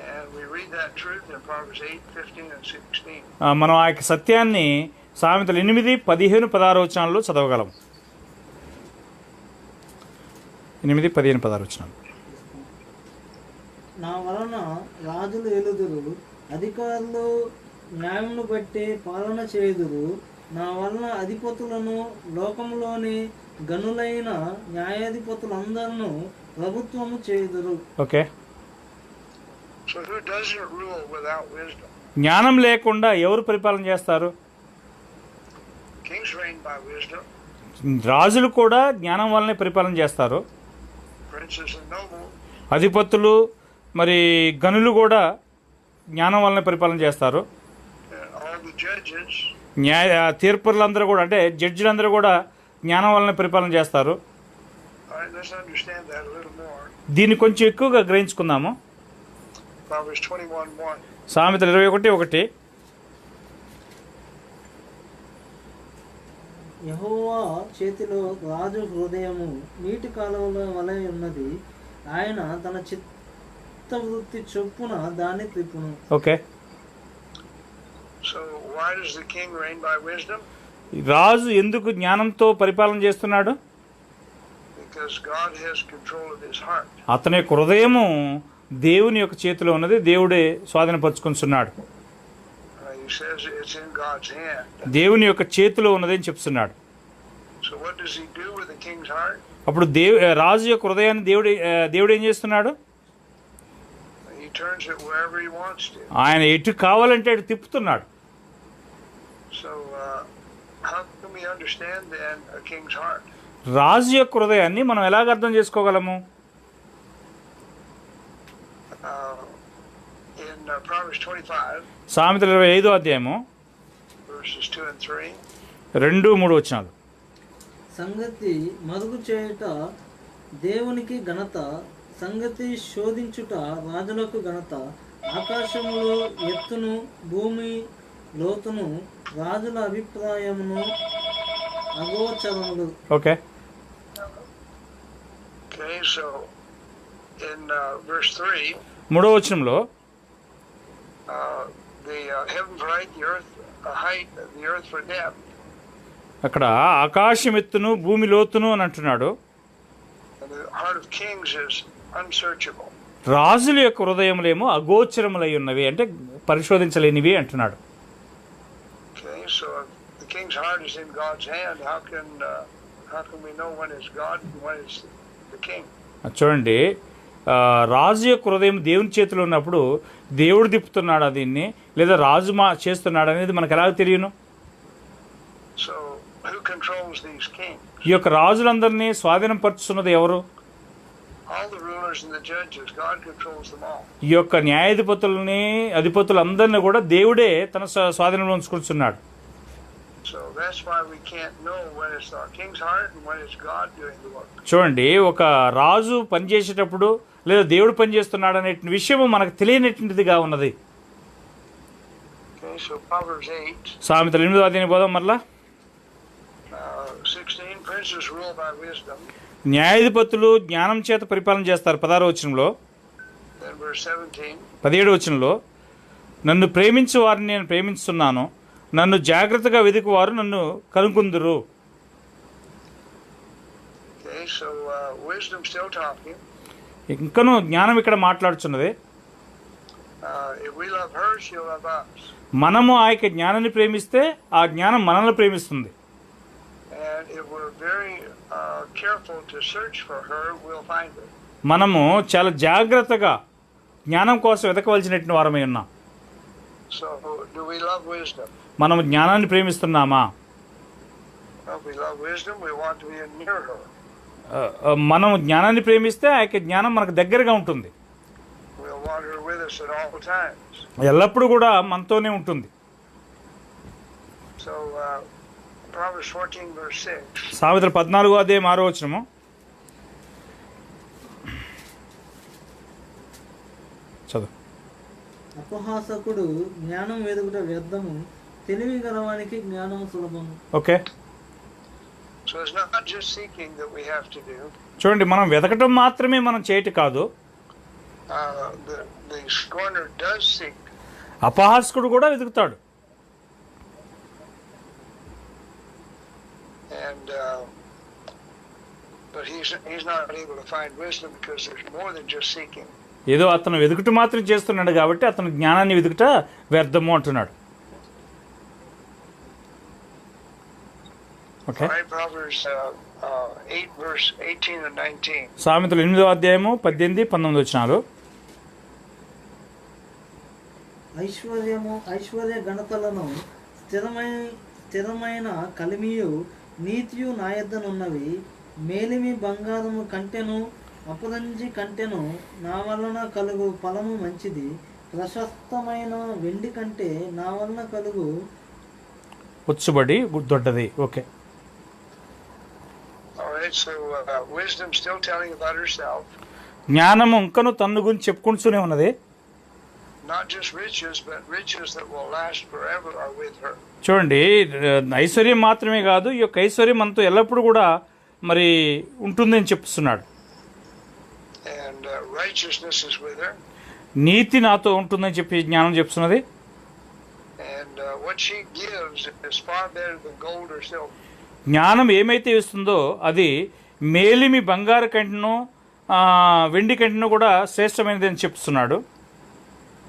And we read that truth in Proverbs 8, 15, and 16. మనం ఆ యొక్క సత్యాన్ని సామెతలు 8, 15, 16 వచనాల్లో చదవగలం. 8, 15, 16 వచనాలు. నా వలన రాజులు ఎలుదురు, అధికారులు న్యాయమును బట్టి పాలన చేయుదురు. నా వలన అధిపతులను లోకములోని గనులైన న్యాయాధిపతులందరూ ప్రభుత్వము చేయుదురు. Okay, So who doesn't rule without wisdom? జ్ఞానం లేకుండా ఎవరు పరిపాలన చేస్తారు? Kings reign by wisdom. రాజులు కూడా జ్ఞానం వల్లనే పరిపాలన చేస్తారు. Princes and nobles. అధిపతులు మరి గనులు కూడా జ్ఞానం వల్లనే పరిపాలన చేస్తారు. All the judges. తీర్పులందరూ కూడా అంటే జడ్జిలందరూ కూడా జ్ఞానం వల్లనే పరిపాలన చేస్తారు. All right, let's understand that a little more. దీన్ని కొంచెం ఎక్కువగా గ్రహించుకుందాము. Proverbs 21:1. సామెతలు 21:1. యెహోవా చేతిలో రాజు హృదయము నీటి కాలువల వలె ఉన్నది, ఆయన తన చిత్తవృత్తి చొప్పున దాన్ని త్రిప్పును. Okay. So why does the king reign by wisdom? రాజు ఎందుకు జ్ఞానంతో పరిపాలన చేస్తున్నాడు? Because God has control of his heart. అతని యొక్క హృదయము దేవుని యొక్క చేతిలో ఉన్నది, దేవుడే స్వాధీనపరుచుకుంటున్నాడు. He says it's in God's hand. దేవుని యొక్క చేతిలో ఉన్నది అని చెప్తున్నాడు. So what does he do with the king's heart? అప్పుడు రాజు యొక్క హృదయాన్ని దేవుడు ఏం చేస్తున్నాడు? He turns it wherever he wants to. ఆయన ఎటు కావాలంటే అటు తిప్పుతున్నాడు. So how can we understand then a king's heart? రాజు యొక్క హృదయాన్ని మనం ఎలాగ అర్థం చేసుకోగలము? In Proverbs 25, సామెతలు 25 verses 2 and 3. 2-3 వచనాలు. సంగతి మరుగు చేయుట దేవునికి ఘనత, సంగతి శోధించుట రాజులకు ఘనత. ఆకాశములో ఎత్తును భూమి లోతును రాజుల అభిప్రాయమును అగోచరములు. Okay. Okay, so in verse 3, 3వ వచనంలో the heavens for height, the earth height, the earth for depth. అక్కడ ఆకాశం ఎత్తును భూమి లోతును అని అంటున్నాడు. And the heart of kings is unsearchable. రాజుల యొక్క హృదయములేమో అగోచరములై ఉన్నవి, అంటే పరిశోధించలేనివి అంటున్నాడు. Okay, so if the king's heart is in God's hand, how can we know when it's God and when it's the king? చూడండి, రాజు యొక్క హృదయం దేవుని చేతిలో ఉన్నప్పుడు దేవుడు తిప్పుతున్నాడా దీన్ని, లేదా రాజు చేస్తున్నాడు అనేది మనకు ఎలాగ తెలియను? So who controls these kings? ఈ యొక్క రాజులందరినీ స్వాధీనం పరుచుతున్నది ఎవరు? All the rulers and the judges, God controls them all. ఈ యొక్క న్యాయాధిపతులని అధిపతులందరినీ కూడా దేవుడే తన స్వాధీనంలో ఉంచుకుంటున్నాడు. So that's why we can't know when it's our king's heart and when it's God doing the work. చూడండి, ఒక రాజు పనిచేసేటప్పుడు లేదా దేవుడు పనిచేస్తున్నాడు అనే విషయము మనకు తెలియనటువంటిదిగా ఉన్నది. Okay, so Proverbs 8, సామెతలు 8వ పోదాం మరలా. 16, princes rule by wisdom. న్యాయాధిపతులు జ్ఞానం చేత పరిపాలన చేస్తారు. 16వ వచనంలో. Then verse 17, 17వ వచనంలో, నన్ను ప్రేమించు వారిని నేను ప్రేమిస్తున్నాను, నన్ను జాగ్రత్తగా వెతుకువారు నన్ను కనుగొందురు. okay, so wisdom still talking. ఇంకనూ జ్ఞానం ఇక్కడ మాట్లాడుచున్నది. If we love her, she'll love us. మనము ఆ యొక్క జ్ఞానాన్ని ప్రేమిస్తే ఆ జ్ఞానం మనల్ని ప్రేమిస్తుంది. And if we're very careful to search for her, we'll find her. మనము చాలా జాగ్రత్తగా జ్ఞానం కోసం వెతకవలసినటువంటి వారమై ఉన్నాం. So do we love wisdom? మనము జ్ఞానాన్ని ప్రేమిస్తున్నామా? If we love wisdom, we want to be near her. మనం జ్ఞానాన్ని ప్రేమిస్తే ఆ యొక్క జ్ఞానం మనకు దగ్గరగా ఉంటుంది. We'll want her with us at all times. ఎల్లప్పుడూ కూడా మనతోనే ఉంటుంది. So Proverbs 14, verse 6. సామెతలు 14వ వచనము. చదువు. అపహాసకుడు జ్ఞానం వెదుకుట వ్యర్థము, తెలివి గలవానికి జ్ఞానం సులభము. Okay. So it's not just seeking that we have to do. చూడండి, మనం వెతకటం మాత్రమే మనం చేయటం కాదు. The scorner does seek. అపహాసకుడు కూడా వెతుకుతాడు. And but he's not able to find wisdom because there's more than just seeking. ఏదో అతను వెతుకుట మాత్రం చేస్తున్నాడు కాబట్టి అతను జ్ఞానాన్ని వెతుకుట వ్యర్థము అంటున్నాడు. ఓకే. Proverbs 8, verse 18 and 19. సామెతలు 8వ అధ్యాయము 18, 19 వచనాలు. ఐశ్వర్య ఘనతలను స్థిరమైన కలిమియు నీతియు నా యొద్దనున్నవి. మేలిమి బంగారము కంటెను అపరంజి కంటెను నా వలన కలుగు ఫలము మంచిది. ప్రశస్తమైన వెండి కంటే నా వలన కలుగు ఉచ్చుబడి దొడ్డది. Okay, All right, so wisdom still telling about herself. జ్ఞానము ఇంకను తన్ను గురించి చెప్పుకుంటూనే ఉన్నది. Not just riches, but riches that will last forever are with her. చూడండి, ఐశ్వర్యం మాత్రమే కాదు, ఈ యొక్క ఐశ్వర్యం మనతో ఎల్లప్పుడూ కూడా మరి ఉంటుందని చెప్తున్నాడు. And righteousness is with her. నీతి నాతో ఉంటుందని చెప్పి జ్ఞానం చెప్తున్నది. And what she gives is far better than gold or silver. జ్ఞానం ఏమైతే ఇస్తుందో అది మేలిమి బంగారు కంటెను వెండి కంటెను కూడా శ్రేష్టమైనది అని చెప్తున్నాడు.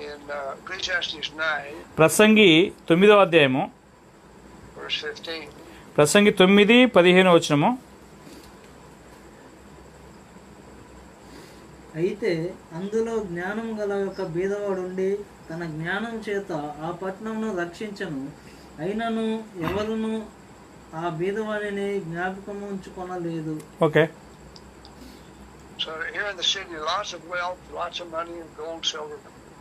In Ecclesiastes 9, ప్రసంగి 9వ అధ్యాయము, verse 15. ప్రసంగి 9:15 వచనము. అయితే అందులో జ్ఞానం గల ఒక బీదవాడుండి తన జ్ఞానం చేత ఆ పట్టణమును రక్షించను. అయినను ఎవరును ఆ బీదవాడిని జ్ఞాపకం ఉంచుకొనలేదు. Okay, So here in the city, lots of wealth, lots of money, and gold, silver.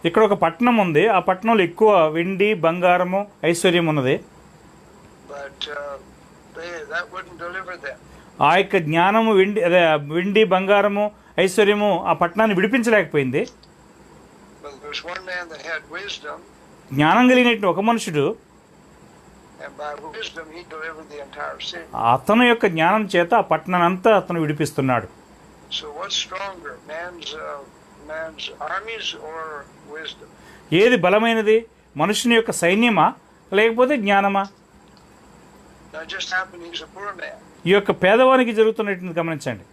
ఇక్కడ ఒక పట్టణం ఉంది. ఆ పట్టణంలో ఎక్కువ వెండి బంగారము ఐశ్వర్యం ఉన్నది. But that wouldn't deliver them. ఆ యొక్క జ్ఞానము వెండి బంగారము ఐశ్వర్యము ఆ పట్టణాన్ని విడిపించలేకపోయింది. But there was one man that had wisdom, జ్ఞానం కలిగినట్టు ఒక మనుషుడు, and by wisdom he delivered the entire city. అతను యొక్క జ్ఞానం చేత ఆ పట్టణాన్ని అంతా అతను విడిపిస్తున్నాడు. So what's stronger, man's armies or wisdom? ఏది బలమైనది, మనుషుని యొక్క సైన్యమా లేకపోతే జ్ఞానమా? Now it just happened he's a poor man, ఈ యొక్క పేదవానికి జరుగుతున్నట్టు గమనించండి.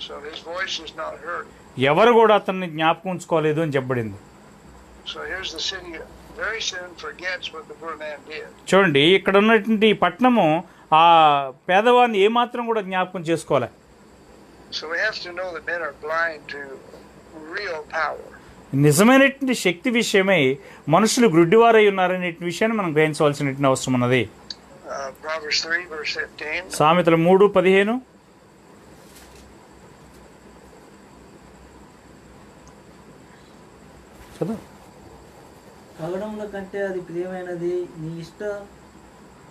so his voice is not heard. ఎవరు కూడా అతన్ని జ్ఞాపకం ఉంచుకోలేదు అని చెప్పబడింది. So here's the city very soon forgets what the poor man did. చూడండి, ఇక్కడ ఉన్నటువంటి ఈ పట్టణము ఆ పేదవాన్ని ఏమాత్రం కూడా జ్ఞాపకం చేసుకోలే. So we have to know that men are blind to real power. నిజమైనటువంటి శక్తి విషయమై మనుషులు గ్రుడ్డివారై ఉన్నారనే విషయాన్ని మనం గ్రహించవలసిన అవసరం ఉన్నది. Proverbs 3 verse 15. సామెతలు 3:15. చదువు. పగడముల కంటే అది ప్రియమైనది. నీ ఇష్ట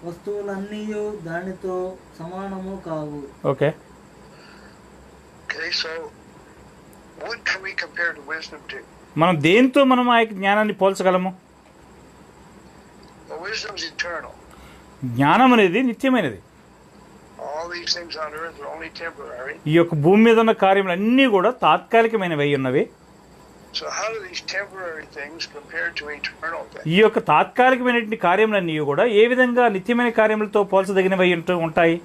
వస్తువులన్నీ దానితో సమానము కావు. Okay, Okay, so what can we compare to wisdom to? మనం దేంతో మనం ఆ యొక్క జ్ఞానాన్ని పోల్చగలము? Well, wisdom is eternal. జ్ఞానం అనేది నిత్యమైనది. All these things on earth are only temporary. ఈ యొక్క భూమి మీద ఉన్న కార్యములు అన్నీ కూడా తాత్కాలికమైనవి అయి ఉన్నవి. So how do these temporary things compare to eternal things? ఈ యొక్క తాత్కాలికమైనటువంటి కార్యములన్నీ కూడా ఏ విధంగా నిత్యమైన కార్యములతో పోల్చదగినవి ఉంటాయి?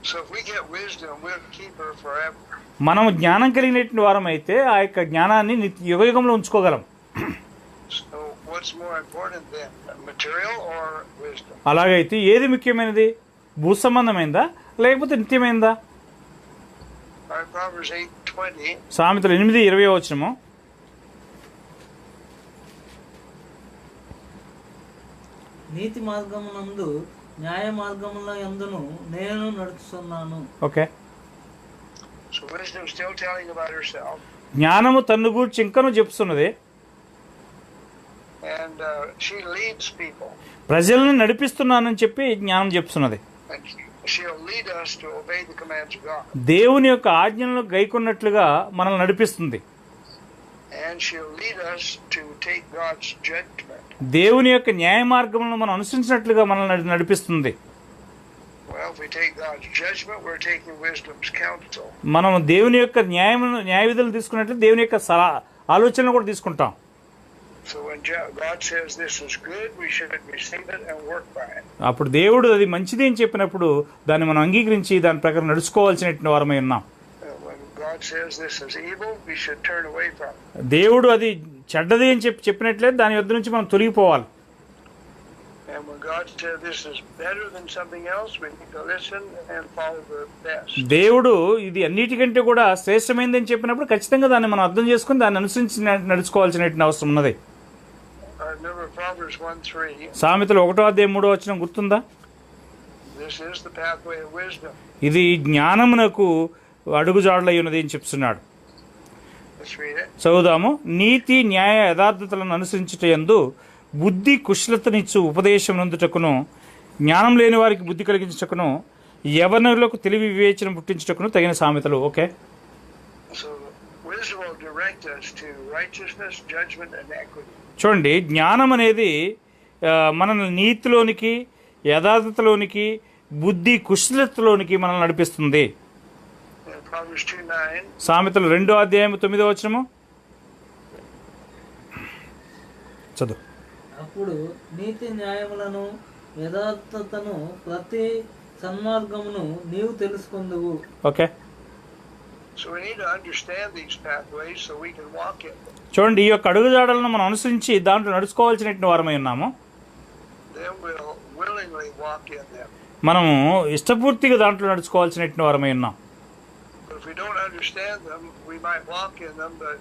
So if we get wisdom, we'll keep her forever. మనం జ్ఞానం కలిగినటువంటి వారం అయితే ఆ యొక్క జ్ఞానాన్ని యుగయుగంలో ఉంచుకోగలం. So what's more important then, material or wisdom? అలాగైతే ఏది ముఖ్యమైనది, భూ సంబంధమైందా లేకపోతే నిత్యమైందా? Proverbs 8:20. సామెతలు 8:20 వచనము. నీతి మార్గమునందు న్యాయ మార్గముల యందును నేను నడుచుతున్నాను. Okay, So wisdom still telling about herself. జ్ఞానము తన్ను గూర్చి ఇంకను చెప్తున్నది. And she leads people. ప్రజల్ని నడిపిస్తున్నానని చెప్పి జ్ఞానం చెప్తున్నది. And she'll lead us to obey the commands of God. దేవుని యొక్క ఆజ్ఞలను గైకొన్నట్లుగా మనల్ని నడిపిస్తుంది. And she'll lead us to take God's judgment. దేవుని యొక్క న్యాయ మార్గములను మనం అనుసరించినట్లుగా మనల్ని నడిపిస్తుంది. Well, if we take God's judgment, we're taking wisdom's counsel. మనం దేవుని యొక్క న్యాయ విధులు తీసుకున్నట్లు దేవుని యొక్క ఆలోచనలు కూడా తీసుకుంటాం. So when God says this is good, we should receive it and work by it. అప్పుడు దేవుడు అది మంచిది అని చెప్పినప్పుడు దాన్ని మనం అంగీకరించి దాని ప్రకారం నడుచుకోవాల్సిన వారమై ఉన్నాం. When God says this is evil, we should turn away from it. దేవుడు అది చెడ్డది అని చెప్పినట్లయితే దాని వద్ద నుంచి మనం తొలగిపోవాలి. And when God says this is better than something else, we need to listen and follow the best. దేవుడు ఇది అన్నిటికంటే కూడా శ్రేష్టమైంది అని చెప్పినప్పుడు ఖచ్చితంగా దాన్ని మనం అర్థం చేసుకుని దాన్ని అనుసరించి నడుచుకోవాల్సిన అవసరం ఉన్నది. Remember Proverbs 1:3. సామెతలు 1:3 గుర్తుందా? This is the pathway of wisdom. ఇది జ్ఞానమునకు అడుగుజాడలై ఉన్నది అని చెప్తున్నాడు. Let's read it. చదువుదాము. నీతి న్యాయ యథార్థతలను అనుసరించుట యందు బుద్ధి కుశలతనిచ్చు ఉపదేశం నందుటకును, జ్ఞానం లేని వారికి బుద్ధి కలిగించుటకును, యవనులకు తెలివి వివేచన పుట్టించుటకును తగిన సామెతలు. Okay, So wisdom will direct us to righteousness, judgment, and equity. చూడండి, జ్ఞానం అనేది మనల్ని నీతిలోనికి, యథార్థతలోనికి, బుద్ధి కుశలతలోనికి మనల్ని నడిపిస్తుంది. In Proverbs 2:9. సామెతలు 2:9 చదువు. అప్పుడు నీతి న్యాయములను యథార్థతను ప్రతి సన్మార్గమును నీవు తెలుసుకొందువు. Okay, So we need to understand these pathways so we can walk in them. చూడండి, ఈ యొక్క అడుగుజాడలను మనం అనుసరించి దాంట్లో నడుచుకోవాల్సినటువంటి వారమై ఉన్నాము. Then we'll willingly walk in them. మనము ఇష్టపూర్తిగా దాంట్లో నడుచుకోవాల్సినటువంటి వారమై ఉన్నాం. But if we don't understand them, we might walk in them, but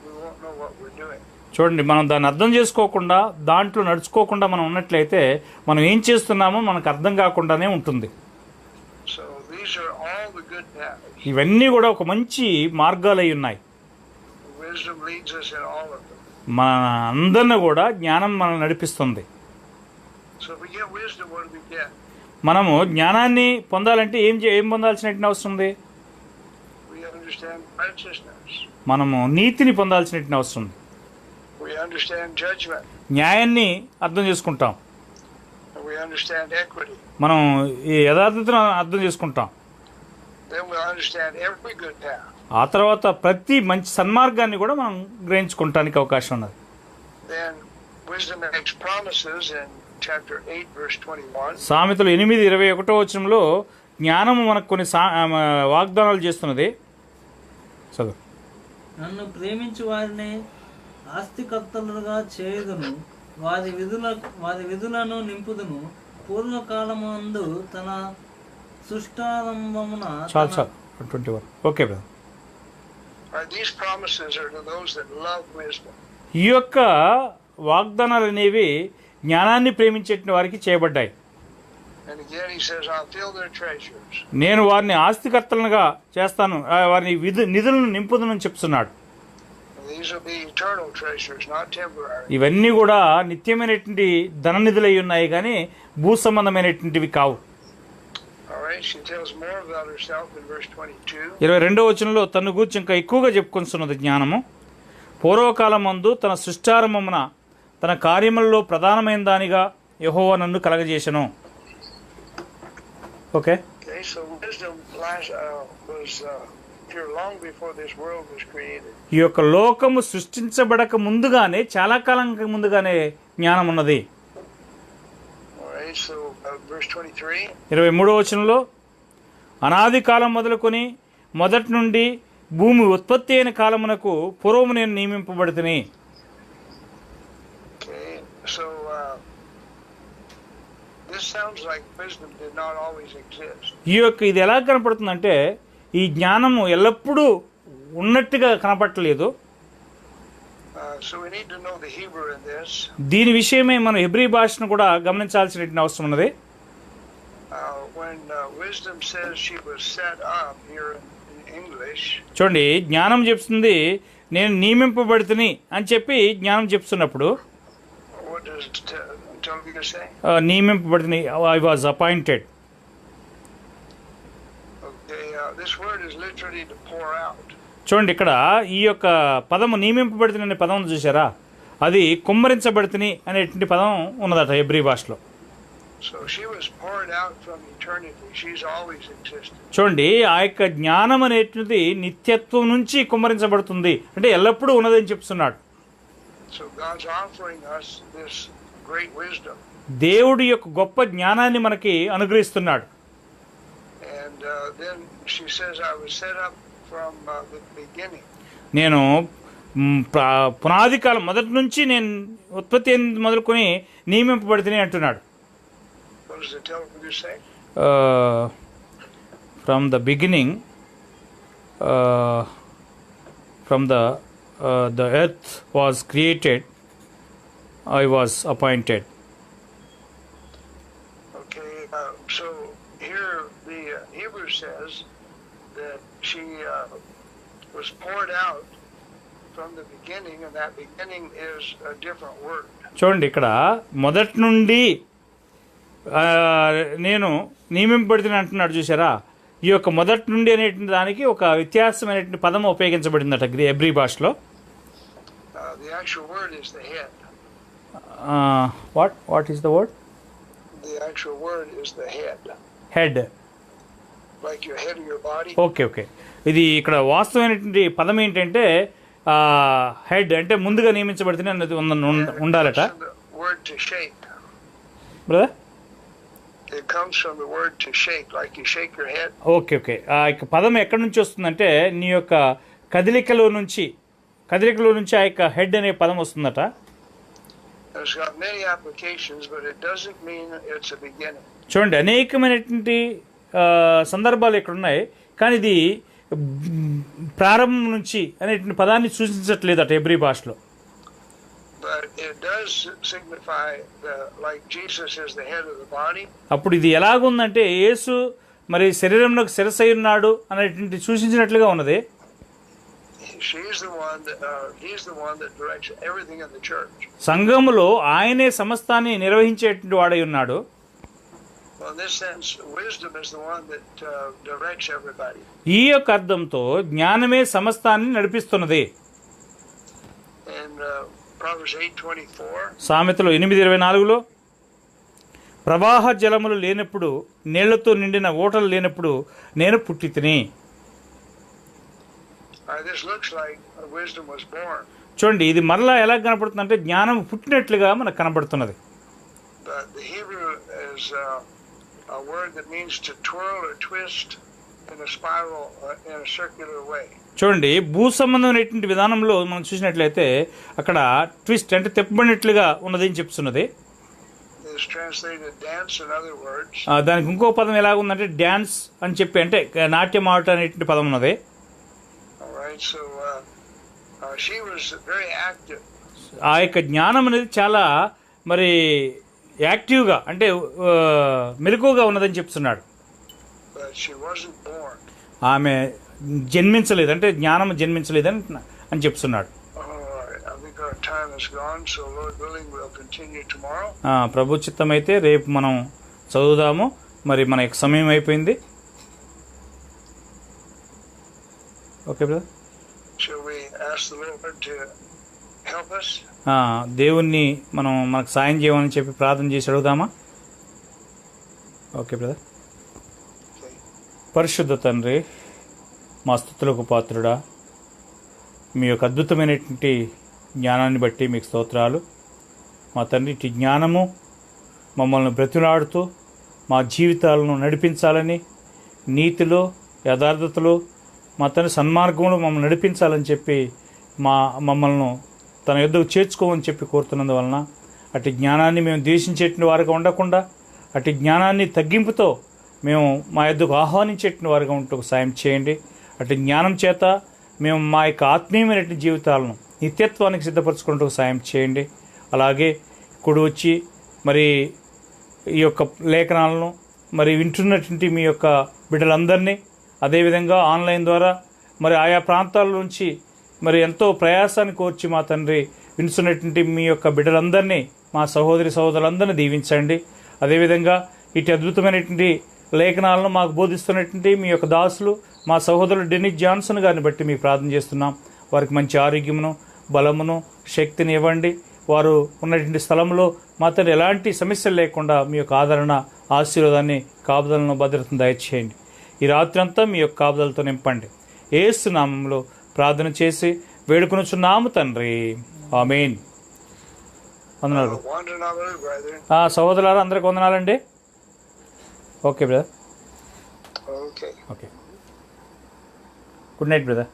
we won't know what we're doing. చూడండి, మనం దాన్ని అర్థం చేసుకోకుండా, దాంట్లో నడుచుకోకుండా మనం ఉన్నట్లయితే మనం ఏం చేస్తున్నామో మనకు అర్థం కాకుండానే ఉంటుంది. So these are all the good paths. ఇవన్నీ కూడా ఒక మంచి మార్గాలై ఉన్నాయి. Wisdom leads us in all of them. మన అందరిని కూడా జ్ఞానం మనల్ని నడిపిస్తుంది. So if we get wisdom, what do we get? మనము జ్ఞానాన్ని పొందాలంటే ఏం పొందాల్సినటువంటి అవసరం ఉంది? We understand righteousness. మనము నీతిని పొందాల్సినటువంటి అవసరం ఉంది. We understand judgment. న్యాయాన్ని అర్థం చేసుకుంటాం. And we understand equity. మనం ఈ యథార్థతను అర్థం చేసుకుంటాం. Then we'll understand every good path. ఆ తర్వాత ప్రతి మంచి సన్మార్గాన్ని కూడా మనం గ్రహించుకోవటానికి అవకాశం ఉన్నది. Then wisdom makes promises in chapter 8, verse 21. సామెతలు 8:21 జ్ఞానము మనకు కొన్ని వాగ్దానాలు చేస్తున్నది. చదువు. నన్ను ప్రేమించు వారిని ఆస్తికర్తలుగా చేయుదును, వారి విధులను నింపుదును. పూర్వకాలమందు తన సృష్టారంభమున చాలు 21. Okay brother. These promises are to those that love wisdom. ఈ యొక్క వాగ్దానాలు అనేవి జ్ఞానాన్ని ప్రేమించే వారికి చేయబడ్డాయి. And again he says, I'll fill their treasures. నేను వారిని ఆస్తికర్తలుగా చేస్తాను, వారిని నిధులను నింపుదనని చెప్తున్నాడు. These will be eternal treasures, not temporary. ఇవన్నీ కూడా నిత్యమైనటువంటి ధన నిధులై ఉన్నాయి, కానీ భూ సంబంధమైనటువంటివి కావు. All right, she tells more about herself in verse 22. 22 తను గూర్చి ఇంకా ఎక్కువగా చెప్పుకొస్తున్నది జ్ఞానము. పూర్వకాలమందు తన సృష్టారంభమున తన కార్యములలో ప్రధానమైన దానిగా యెహోవా నన్ను కలగజేసెను. Okay, Okay, so wisdom was here long before this world was created. ఈ యొక్క లోకము సృష్టించబడక ముందుగానే, చాలా కాలం ముందుగానే జ్ఞానం ఉన్నది. All right, so verse 23. 23 అనాది కాలం మొదలుకొని మొదటి నుండి భూమి ఉత్పత్తి అయిన కాలమునకు పూర్వము నేను నియమింపబడితిని. Okay, so this sounds like wisdom did not always exist. ఈ యొక్క ఇది ఎలా కనపడుతుందంటే, ఈ జ్ఞానము ఎల్లప్పుడూ ఉన్నట్టుగా కనపడలేదు. So we need to know the Hebrew in this. దీని విషయమే మనం హెబ్రీ భాషను కూడా గమనించాల్సిన అవసరం ఉన్నది. When wisdom says she was set up here in English. చూడండి, జ్ఞానం చెప్తుంది నేను నియమింపబడితిని అని చెప్పి జ్ఞానం చెప్తున్నప్పుడు, What does tell you to say? నియమింపబడితిని, I was appointed. Okay, this word is literally to pour out. చూడండి, ఇక్కడ ఈ యొక్క పదము నియమింపబడితిని అనే పదం చూసారా, అది కుమ్మరించబడితిని అనేటువంటి పదం ఉన్నదట హెబ్రీ భాషలో. So she was poured out from eternity. She's always existed. చూడండి, ఆ యొక్క జ్ఞానం అనేటువంటిది నిత్యత్వం నుంచి కుమ్మరించబడుతుంది, అంటే ఎల్లప్పుడూ ఉన్నదని చెప్తున్నాడు. So God's offering us this great wisdom. దేవుడి యొక్క గొప్ప జ్ఞానాన్ని మనకి అనుగ్రహిస్తున్నాడు. And then she says, I was set up from the beginning. నేను పునాది కాలం మొదటి నుంచి నేను ఉత్పత్తి మొదలుకొని నియమింపబడితేనే అంటున్నాడు. What does it tell you to say? From the beginning, from the earth was created, I was appointed. Okay, so here the Hebrew says that she was poured out from the beginning, and that beginning is a different word. చూడండి ఇక్కడ మొదటి నుండి నేను నియమింపబడిన అంటున్నాడు చూసారా, ఈ యొక్క మొదటి నుండి అనేటువంటి దానికి ఒక వ్యత్యాసమైనటువంటి పదం ఉపయోగించబడిందట ఎబ్రీ భాషలో. The actual word is the head. What is the word? The actual word is the head. Head. Like your head of your body. Okay. ఇది ఇక్కడ వాస్తవమైనటువంటి పదం ఏంటంటే హెడ్ అంటే ముందుగా నియమించబడితేనే అన్నది ఉండాలట. Word to shake. Brother? It comes from the word to shake, like you shake your head. Okay. ఆ యొక్క పదం ఎక్కడి నుంచి వస్తుందంటే నీ యొక్క కదలికలో నుంచి ఆ యొక్క హెడ్ అనే పదం వస్తుందట. It's got many applications, but it doesn't mean it's a beginning. చూడండి, అనేకమైనటువంటి సందర్భాలు ఇక్కడ ఉన్నాయి, కానీ ఇది ప్రారంభం నుంచి అనేటువంటి పదాన్ని సూచించట్లేదట ఎబ్రీ భాషలో. But it does signify like Jesus is the head of the body. అప్పుడు ఇది ఎలాగుందంటే యేసు మరి శరీరంలో శిరస్సు ఉన్నాడు అనేటువంటి సూచించినట్లుగా ఉన్నది. He's the one that directs everything in the church. సంఘములో ఆయనే సమస్తాన్ని నిర్వహించేటువంటి వాడై ఉన్నాడు. Well, in this sense, wisdom is the one that directs everybody. ఈ యొక్క అర్థంతో జ్ఞానమే సమస్తాన్ని నడిపిస్తున్నది. And Proverbs 8:24. సామెతలు 8:24లో ప్రవాహ జలములు లేనప్పుడు, నీళ్లతో నిండిన ఓటలు లేనప్పుడు నేను పుట్టి తిని. This looks like wisdom was born. చూడండి, ఇది మరలా ఎలా కనపడుతుందంటే జ్ఞానం పుట్టినట్లుగా మనకు కనబడుతున్నది. But the Hebrew is a word that means to twirl or twist in a spiral, in a circular way. చూడండి, భూ సంబంధమైనటువంటి విధానంలో మనం చూసినట్లయితే అక్కడ ట్విస్ట్ అంటే తెప్పబడినట్లుగా ఉన్నది అని చెప్తున్నది. It's translated dance in other words. దానికి ఇంకో పదం ఎలాగుందంటే డ్యాన్స్ అని చెప్పి, అంటే నాట్యం ఆట అనేటువంటి పదం ఉన్నది. So she was very active. ఆ యొక్క జ్ఞానం అనేది చాలా మరి యాక్టివ్గా అంటే మెలకువగా ఉన్నదని చెప్తున్నాడు. But she wasn't born. ఆమె జన్మించలేదు, అంటే జ్ఞానం జన్మించలేదని అని చెప్తున్నాడు. I think our time is gone, so Lord willing we'll continue tomorrow. ప్రభు చిత్తం అయితే రేపు మనం చదువుదాము. మరి మన యొక్క సమయం అయిపోయింది. Okay brother. Shall we ask the Lord to help us? దేవుణ్ణి మనకు సాయం చేయమని చెప్పి ప్రార్థన చేసి అడుగుదామా? Okay brother. పరిశుద్ధ తండ్రి, మా స్తుతులకు పాత్రుడా, మీ యొక్క అద్భుతమైనటువంటి జ్ఞానాన్ని బట్టి మీకు స్తోత్రాలు. మా తండ్రి, ఇటు జ్ఞానము మమ్మల్ని బ్రతిలాడుతూ మా జీవితాలను నడిపించాలని, నీతిలో యథార్థతలో మా తండ్రి సన్మార్గంలో మమ్మల్ని నడిపించాలని చెప్పి మమ్మల్ని తన యొద్దకు చేర్చుకోమని చెప్పి కోరుతున్నందువలన అటు జ్ఞానాన్ని మేము ద్వేషించేటువంటి వారుగా ఉండకుండా, అటు జ్ఞానాన్ని తగ్గింపుతో మేము మా యొద్దకు ఆహ్వానించేటువంటి వారుగా ఉంటూ సాయం చేయండి. అటు జ్ఞానం చేత మేము మా యొక్క ఆత్మీయమైనటువంటి జీవితాలను నిత్యత్వానికి సిద్ధపరచుకుంటూ సాయం చేయండి. అలాగే కుడి వచ్చి మరి ఈ యొక్క లేఖనాలను మరి వింటున్నటువంటి మీ యొక్క బిడ్డలందరినీ, అదేవిధంగా ఆన్లైన్ ద్వారా మరి ఆయా ప్రాంతాల నుంచి మరి ఎంతో ప్రయాసాన్ని కోర్చి మా తండ్రి వింటున్నటువంటి మీ యొక్క బిడ్డలందరినీ, మా సహోదరులందరినీ దీవించండి. అదేవిధంగా ఇటు అద్భుతమైనటువంటి లేఖనాలను మాకు బోధిస్తున్నటువంటి మీ యొక్క దాసులు మా సహోదరులు డెనిస్ జాన్సన్ గారిని బట్టి మీకు ప్రార్థన చేస్తున్నాం. వారికి మంచి ఆరోగ్యమును, బలమును, శక్తిని ఇవ్వండి. వారు ఉన్నటువంటి స్థలంలో మా తండ్రి ఎలాంటి సమస్యలు లేకుండా మీ యొక్క ఆదరణ, ఆశీర్వాదాన్ని, కాపుదలను, భద్రతను దయచేయండి. ఈ రాత్రి అంతా మీ యొక్క కాపుదలతో నింపండి. యేసు నామములో ప్రార్థన చేసి వేడుకొనుచున్నాము తండ్రి, ఆమేన్. వందనాలు సహోదరులారా, అందరికి వందనాలండి. Okay brother. Okay. Good night brother.